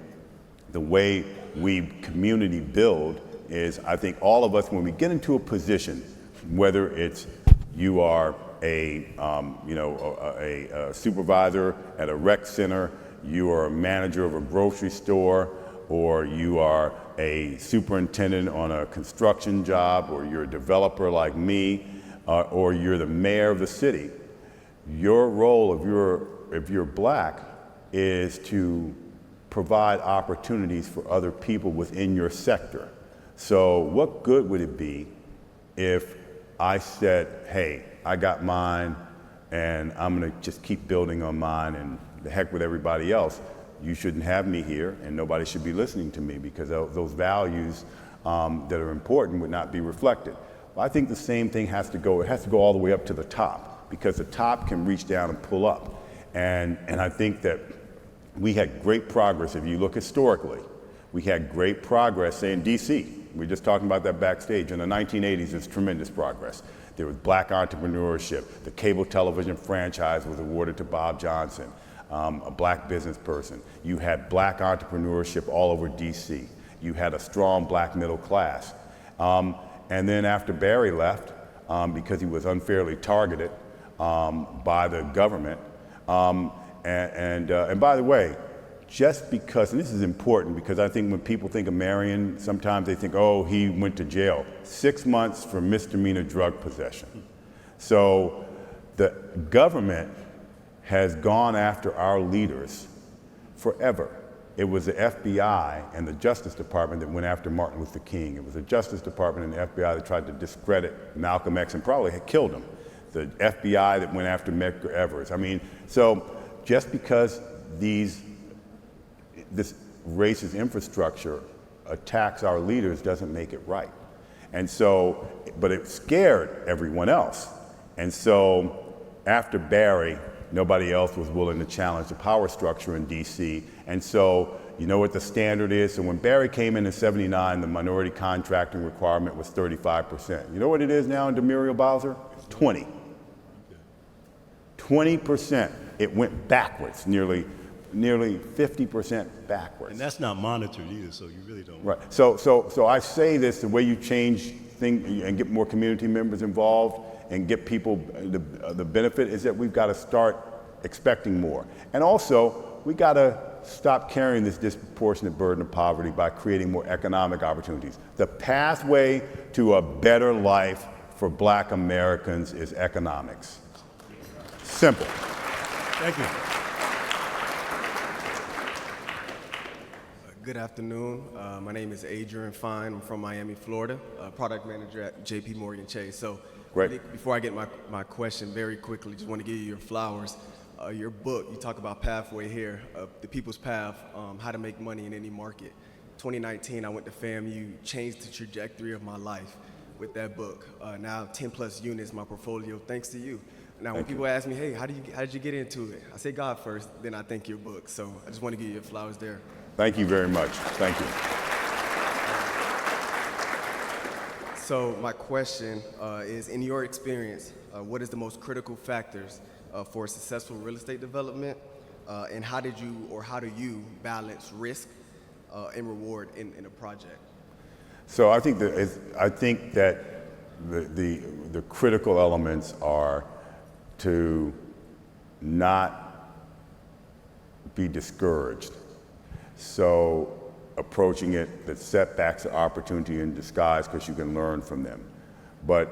the way we community build is, I think all of us, when we get into a position, whether it's you are a supervisor at a rec center, you are a manager of a grocery store, or you are a superintendent on a construction job, or you're a developer like me, or you're the mayor of the city, your role, if you're black, is to provide opportunities for other people within your sector. So what good would it be if I said, hey, I got mine, and I'm gonna just keep building on mine, and the heck with everybody else. You shouldn't have me here, and nobody should be listening to me, because those values that are important would not be reflected. Well, I think the same thing has to go all the way up to the top, because the top can reach down and pull up. And I think that we had great progress. If you look historically, we had great progress, say in DC. We were just talking about that backstage. In the 1980s, there's tremendous progress. There was black entrepreneurship. The cable television franchise was awarded to Bob Johnson, a black business person. You had black entrepreneurship all over DC. You had a strong black middle class. And then after Barry left, because he was unfairly targeted by the government, and by the way, just because, and this is important, because I think when people think of Marian, sometimes they think, oh, he went to jail. 6 months for misdemeanor drug possession. So the government has gone after our leaders forever. It was the FBI and the Justice Department that went after Martin Luther King. It was the Justice Department and the FBI that tried to discredit Malcolm X and probably had killed him. The FBI that went after Medgar Evers. So just because this racist infrastructure attacks our leaders doesn't make it right. And so, but it scared everyone else. And so after Barry, nobody else was willing to challenge the power structure in DC. And so, you know what the standard is? So when Barry came in '79, the minority contracting requirement was 35%. You know what it is now in Muriel Bowser? 20. 20%. It went backwards, nearly 50% backwards.
And that's not monitored either, so you really don't.
Right. So I say this, the way you change things and get more community members involved and get people the benefit is that we've got to start expecting more. And also, we got to stop carrying this disproportionate burden of poverty by creating more economic opportunities. The pathway to a better life for Black Americans is economics. Simple.
Thank you. Good afternoon. My name is Adrian Fine. I'm from Miami, Florida, product manager at JP Morgan Chase. So
Great.
before I get my question, very quickly, just want to give you your flowers. Your book, you talk about Pathway here, The People's Path, how to make money in any market. 2019, I went to FAMU, changed the trajectory of my life with that book. Now 10 plus units, my portfolio, thanks to you. Now, when people ask me, hey, how did you get into it? I say God first, then I thank your book. So I just want to give you your flowers there.
Thank you very much. Thank you.
So my question is, in your experience, what is the most critical factors for successful real estate development, and how do you balance risk and reward in a project?
So I think that the critical elements are to not be discouraged. So approaching it, that setbacks are opportunity in disguise because you can learn from them. But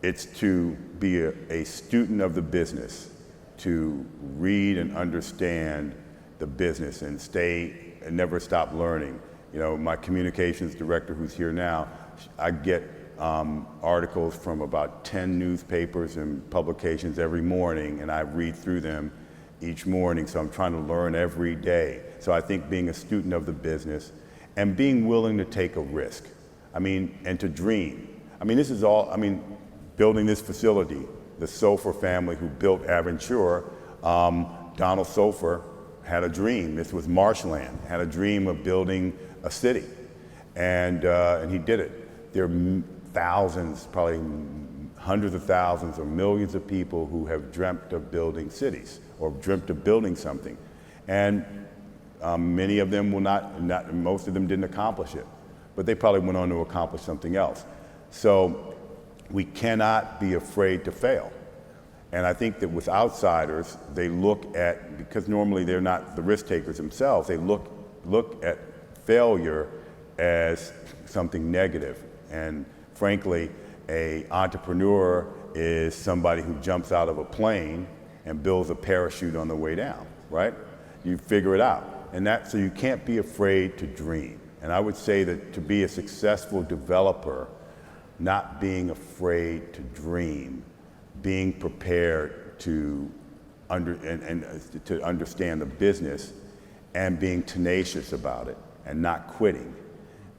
it's to be a student of the business, to read and understand the business and never stop learning. You know, my communications director who's here now, I get articles from about 10 newspapers and publications every morning, and I read through them each morning, so I'm trying to learn every day. So I think being a student of the business and being willing to take a risk, and to dream. This is all, building this facility, the Sofer family who built Aventura, Donald Sofer had a dream. This was marshland, had a dream of building a city, and he did it. There are thousands, probably hundreds of thousands or millions of people who have dreamt of building cities or dreamt of building something. And many of them most of them didn't accomplish it, but they probably went on to accomplish something else. So we cannot be afraid to fail. And I think that with outsiders, they look at, because normally they're not the risk takers themselves, they look at failure as something negative. And frankly, an entrepreneur is somebody who jumps out of a plane and builds a parachute on the way down, right? You figure it out. So you can't be afraid to dream. And I would say that to be a successful developer, not being afraid to dream, being prepared to understand the business and being tenacious about it and not quitting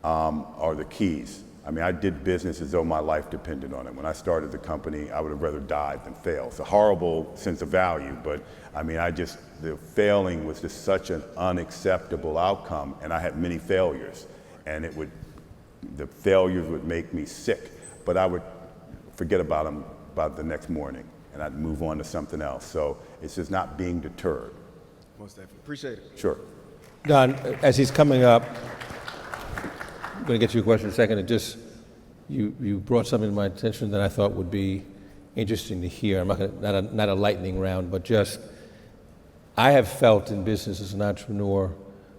are the keys. I did business as though my life depended on it. When I started the company, I would have rather died than fail. It's a horrible sense of value, but the failing was just such an unacceptable outcome, and I had many failures, and the failures would make me sick, but I would forget about them about the next morning, and I'd move on to something else. So it's just not being deterred.
Most definitely. Appreciate it.
Sure.
Don, as he's coming up, I'm going to get you a question in a second. You brought something to my attention that I thought would be interesting to hear. I'm not a lightning round, but just I have felt in business as an entrepreneur,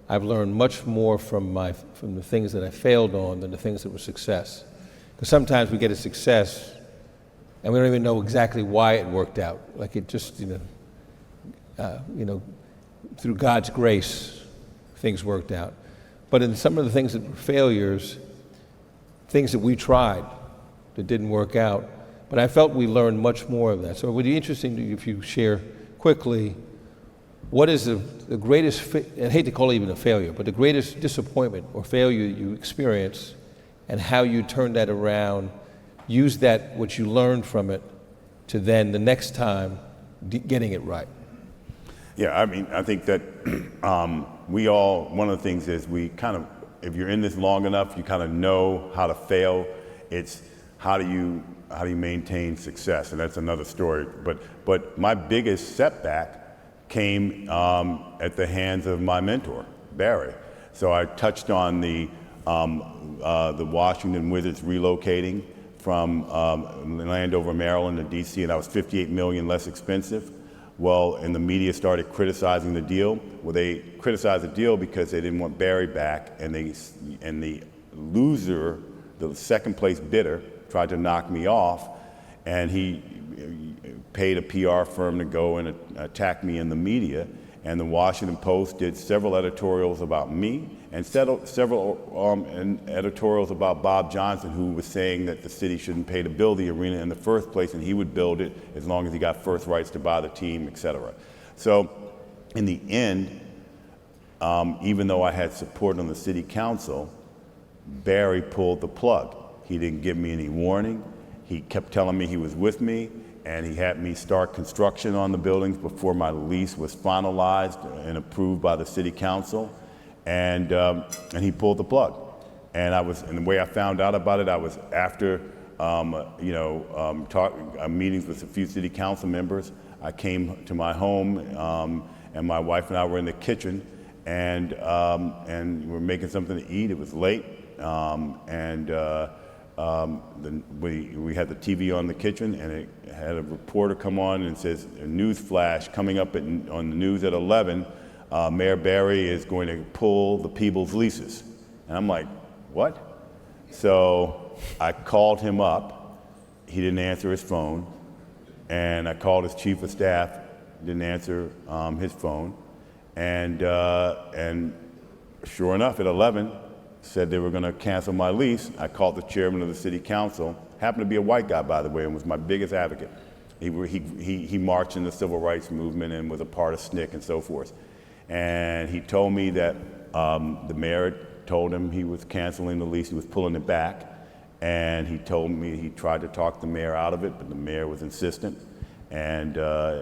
I've learned much more from the things that I failed on than the things that were success. Because sometimes we get a success and we don't even know exactly why it worked out. Like it just, through God's grace, things worked out. But in some of the things that were failures, things that we tried that didn't work out, but I felt we learned much more of that. So it would be interesting if you share quickly, what is the greatest, I hate to call it even a failure, but the greatest disappointment or failure you experience and how you turn that around, use that, what you learned from it, to then the next time getting it right.
Yeah, I think that one of the things is if you're in this long enough, you kind of know how to fail. It's how do you maintain success, and that's another story. But my biggest setback came at the hands of my mentor, Barry. So I touched on the Washington Wizards relocating from Landover, Maryland to DC, and that was $58 million less expensive. Well, and the media started criticizing the deal. Well, they criticized the deal because they didn't want Barry back, and the loser, the second place bidder, tried to knock me off, and he paid a PR firm to go and attack me in the media. And the Washington Post did several editorials about me and several editorials about Bob Johnson, who was saying that the city shouldn't pay to build the arena in the first place, and he would build it as long as he got first rights to buy the team, et cetera. So in the end, even though I had support on the city council, Barry pulled the plug. He didn't give me any warning. He kept telling me he was with me, and he had me start construction on the buildings before my lease was finalized and approved by the city council, and he pulled the plug. And the way I found out about it, I was after meetings with a few city council members. I came to my home, and my wife and I were in the kitchen, and we were making something to eat. It was late, we had the TV on in the kitchen, and it had a reporter come on and says, a news flash coming up on the news at 11, Mayor Barry is going to pull the Peebles leases. And I'm like, what? So I called him up. He didn't answer his phone. And I called his chief of staff, didn't answer his phone. And sure enough, at 11, said they were going to cancel my lease. I called the chairman of the city council, happened to be a white guy, by the way, and was my biggest advocate. He marched in the civil rights movement and was a part of SNCC and so forth. And he told me that the mayor told him he was canceling the lease, he was pulling it back. And he told me he tried to talk the mayor out of it, but the mayor was insistent, and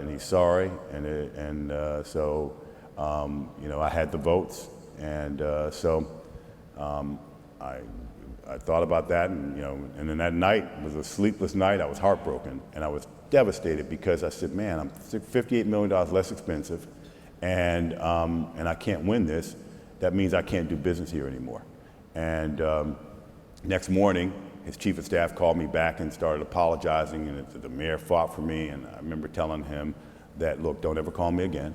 he's sorry. So I had the votes, and I thought about that, and then that night was a sleepless night. I was heartbroken, and I was devastated because I said, man, I'm $58 million less expensive, and I can't win this. That means I can't do business here anymore. And next morning, his chief of staff called me back and started apologizing, and the mayor fought for me, and I remember telling him that, look, don't ever call me again,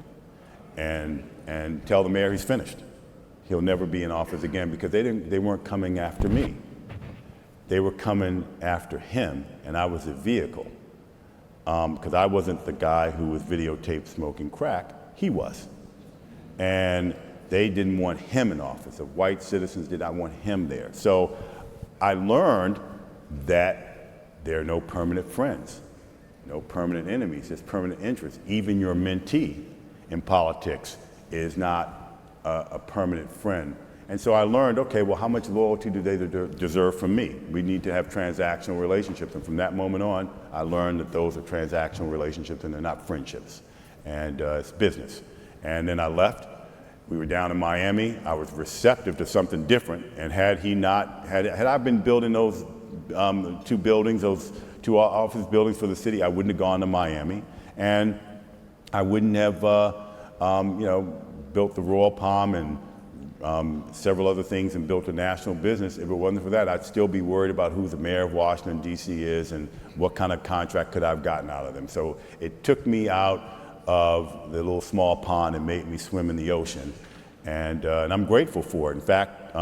and tell the mayor he's finished. He'll never be in office again, because they weren't coming after me. They were coming after him, and I was a vehicle, because I wasn't the guy who was videotaped smoking crack. He was. And they didn't want him in office. The white citizens did not want him there. So I learned that there are no permanent friends, no permanent enemies, just permanent interests. Even your mentee in politics is not a permanent friend. And so I learned, okay, well, how much loyalty do they deserve from me? We need to have transactional relationships. And from that moment on, I learned that those are transactional relationships and they're not friendships. And it's business. And then I left. We were down in Miami. I was receptive to something different. And had I been building those two buildings, those two office buildings for the city, I wouldn't have gone to Miami. And I wouldn't have, built the Royal Palm and several other things and built a national business. If it wasn't for that, I'd still be worried about who the mayor of Washington, D.C. is and what kind of contract could I have gotten out of them. So it took me out of the little small pond and made me swim in the ocean. And I'm grateful for it. In fact,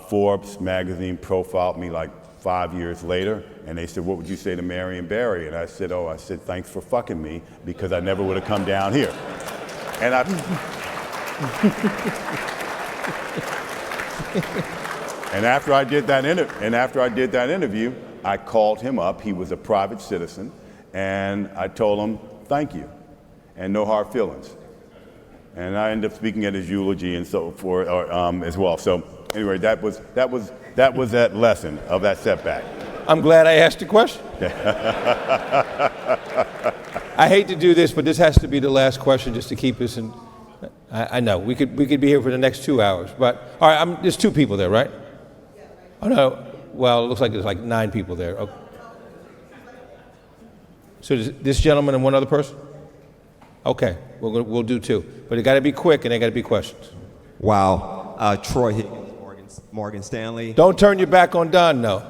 Forbes magazine profiled me like 5 years later, and they said, what would you say to Marian Barry? And I said, thanks for fucking me, because I never would have come down here. And after I did that interview, I called him up. He was a private citizen, and I told him, thank you, and no hard feelings. And I ended up speaking at his eulogy and so forth as well. So anyway, that was that lesson of that setback.
I'm glad I asked the question. I hate to do this, but this has to be the last question just to keep us in. I know we could be here for the next 2 hours, but all right. There's 2 people there, right? Oh no. Well, it looks like there's like 9 people there. Okay. So this gentleman and one other person? Okay, we'll do 2, but it got to be quick and they got to be questions.
Wow. Troy Higgins, Morgan Stanley.
Don't turn your back on Don, no.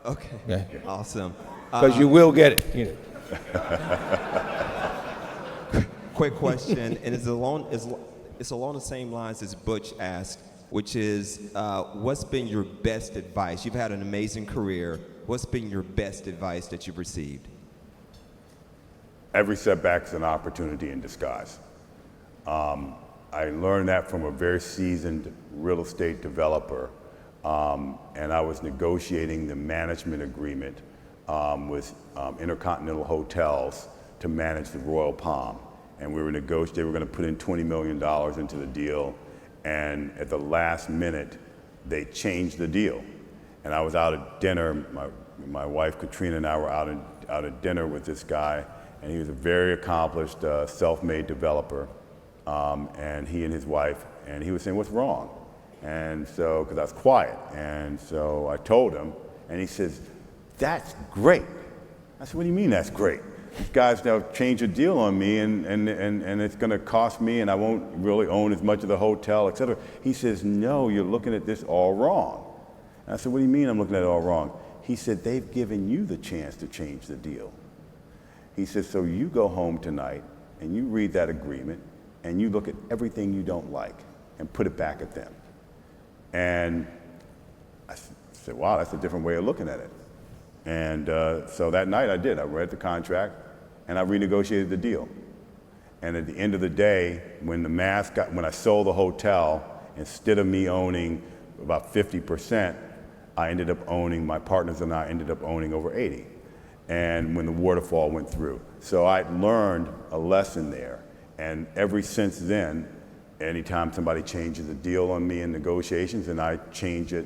Okay. Awesome.
Because you will get it.
quick question, and it's along the same lines as Butch asked, which is, what's been your best advice? You've had an amazing career. What's been your best advice that you've received?
Every setback is an opportunity in disguise. I learned that from a very seasoned real estate developer, and I was negotiating the management agreement with Intercontinental Hotels to manage the Royal Palm. And we were negotiating, they were going to put in $20 million into the deal, and at the last minute, they changed the deal. And I was out at dinner, my wife Katrina and I were out at dinner with this guy, and he was a very accomplished, self-made developer, and he and his wife, and he was saying, what's wrong? And so, because I was quiet, and so I told him, and he says, that's great. I said, what do you mean that's great? These guys now change a deal on me, and it's going to cost me, and I won't really own as much of the hotel, et cetera. He says, no, you're looking at this all wrong. And I said, what do you mean I'm looking at it all wrong? He said, they've given you the chance to change the deal. He says, so you go home tonight, and you read that agreement, and you look at everything you don't like, and put it back at them. And I said, wow, that's a different way of looking at it. And so that night I did. I read the contract, and I renegotiated the deal. And at the end of the day, when I sold the hotel, instead of me owning about 50%, my partners and I ended up owning over 80%. And when the waterfall went through. So I learned a lesson there. And ever since then, anytime somebody changes a deal on me in negotiations, and I change it,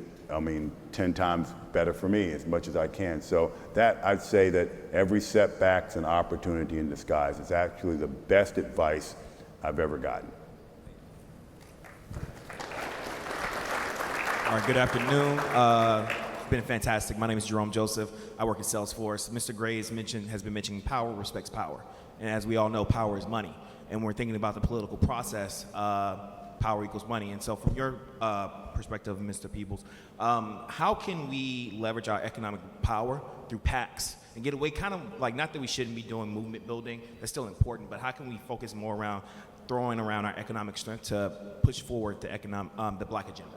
10 times better for me, as much as I can. So that, I'd say that every setback's an opportunity in disguise. It's actually the best advice I've ever gotten.
All right, good afternoon. It's been fantastic. My name is Jerome Joseph. I work at Salesforce. Mr. Gray has been mentioning power respects power. And as we all know, power is money. And when we're thinking about the political process, power equals money. And so from your perspective, Mr. Peebles, how can we leverage our economic power through PACs and get away kind of like, not that we shouldn't be doing movement building, that's still important, but how can we focus more around throwing around our economic strength to push forward the Black agenda?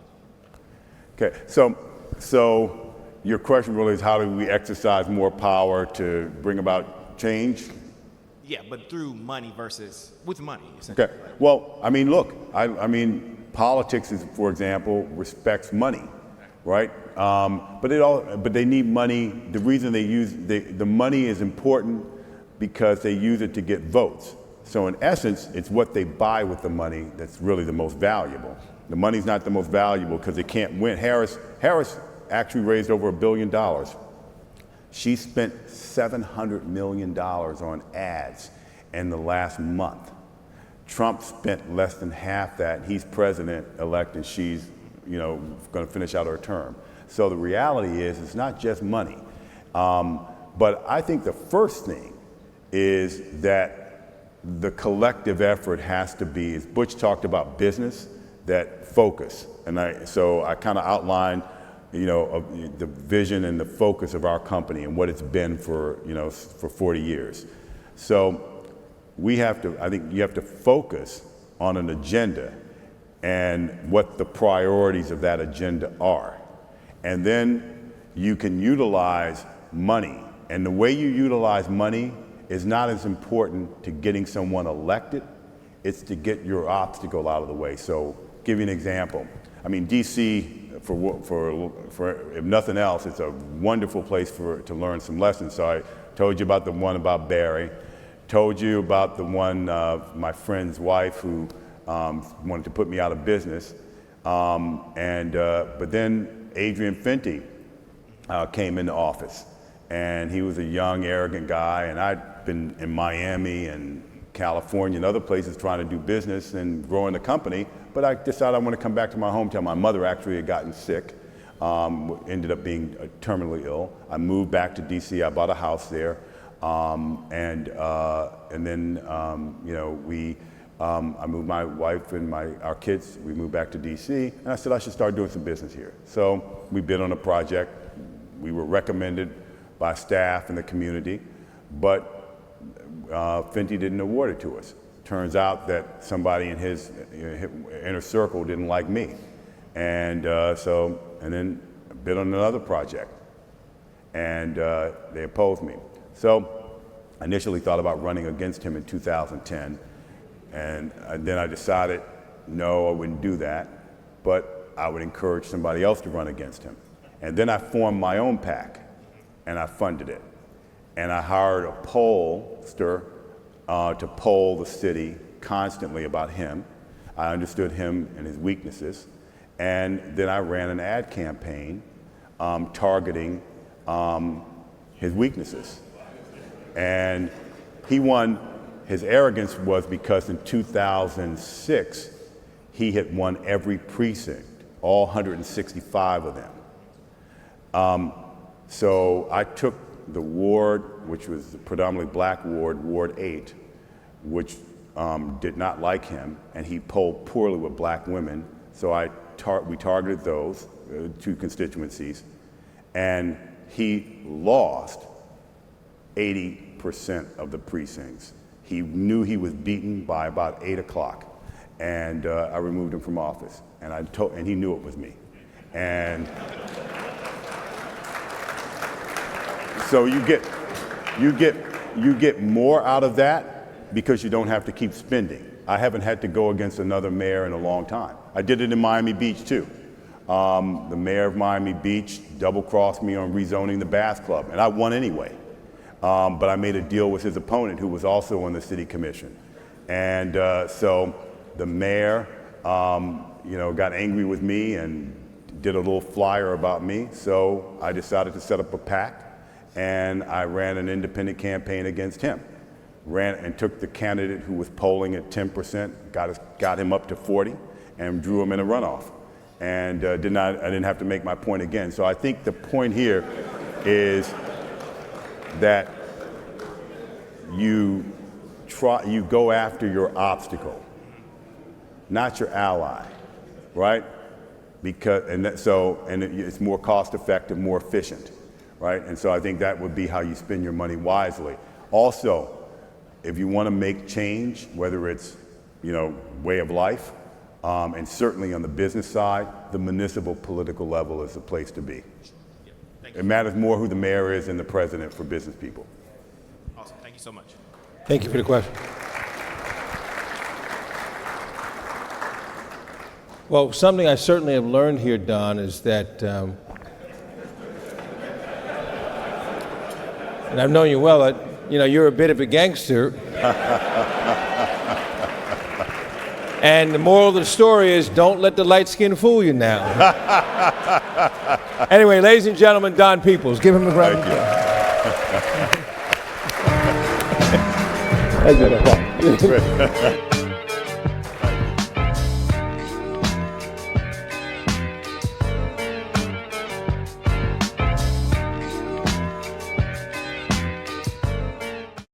Okay, so your question really is how do we exercise more power to bring about change?
Yeah, but through money versus with money, essentially.
Okay. Well, look, politics is, for example, respects money, right? But they need money. The reason they use the money is important because they use it to get votes. So in essence, it's what they buy with the money that's really the most valuable. The money's not the most valuable because they can't win. Harris actually raised over $1 billion. She spent $700 million on ads in the last month. Trump spent less than half that. He's president-elect, and she's, going to finish out her term. So the reality is, it's not just money. But I think the first thing is that the collective effort has to be, as Butch talked about business, that focus. And so I kind of outlined of the vision and the focus of our company and what it's been for 40 years. So I think you have to focus on an agenda and what the priorities of that agenda are. And then you can utilize money. And the way you utilize money is not as important to getting someone elected, it's to get your obstacle out of the way. So give you an example. DC, for if nothing else, it's a wonderful place to learn some lessons. So I told you about the one about Barry, told you about the one my friend's wife who wanted to put me out of business, but then Adrian Fenty came into office, and he was a young, arrogant guy, and I'd been in Miami and California and other places trying to do business and growing the company, but I decided I want to come back to my hometown. My mother actually had gotten sick, ended up being terminally ill. I moved back to DC, I bought a house there, and then I moved my wife and our kids, we moved back to DC, and I said I should start doing some business here. So we bid on a project. We were recommended by staff in the community, but Fenty didn't award it to us. Turns out that somebody in his inner circle didn't like me. And then I bid on another project, and they opposed me. So I initially thought about running against him in 2010, and then I decided, no, I wouldn't do that, but I would encourage somebody else to run against him. And then I formed my own PAC, and I funded it. And I hired a pollster to poll the city constantly about him. I understood him and his weaknesses. And then I ran an ad campaign targeting his weaknesses. And he won. His arrogance was because in 2006, he had won every precinct, all 165 of them. So I took the ward, which was a predominantly black ward, Ward 8, which did not like him, and he polled poorly with black women. So we targeted those two constituencies, and he lost 80% of the precincts. He knew he was beaten by about 8 o'clock, and I removed him from office, and he knew it was me. And so you get more out of that because you don't have to keep spending. I haven't had to go against another mayor in a long time. I did it in Miami Beach too. The mayor of Miami Beach double-crossed me on rezoning the Bath Club, and I won anyway. But I made a deal with his opponent, who was also on the city commission. And so the mayor, got angry with me and did a little flyer about me. So I decided to set up a PAC, and I ran an independent campaign against him. Ran and took the candidate who was polling at 10%, got him up to 40, and drew him in a runoff. And I didn't have to make my point again. So I think the point here is that you go after your obstacle, not your ally, right? It's more cost effective, more efficient, right? And so I think that would be how you spend your money wisely. Also, if you want to make change, whether it's way of life, and certainly on the business side, the municipal political level is the place to be. It matters more who the mayor is than the president for business people.
Awesome. Thank you so much.
Thank you for the question. Well, something I certainly have learned here, Don, is that, and I've known you well, you're a bit of a gangster. And the moral of the story is, don't let the light skin fool you now. Anyway, ladies and gentlemen, Don Peebles. Give him a round of applause. Thank you.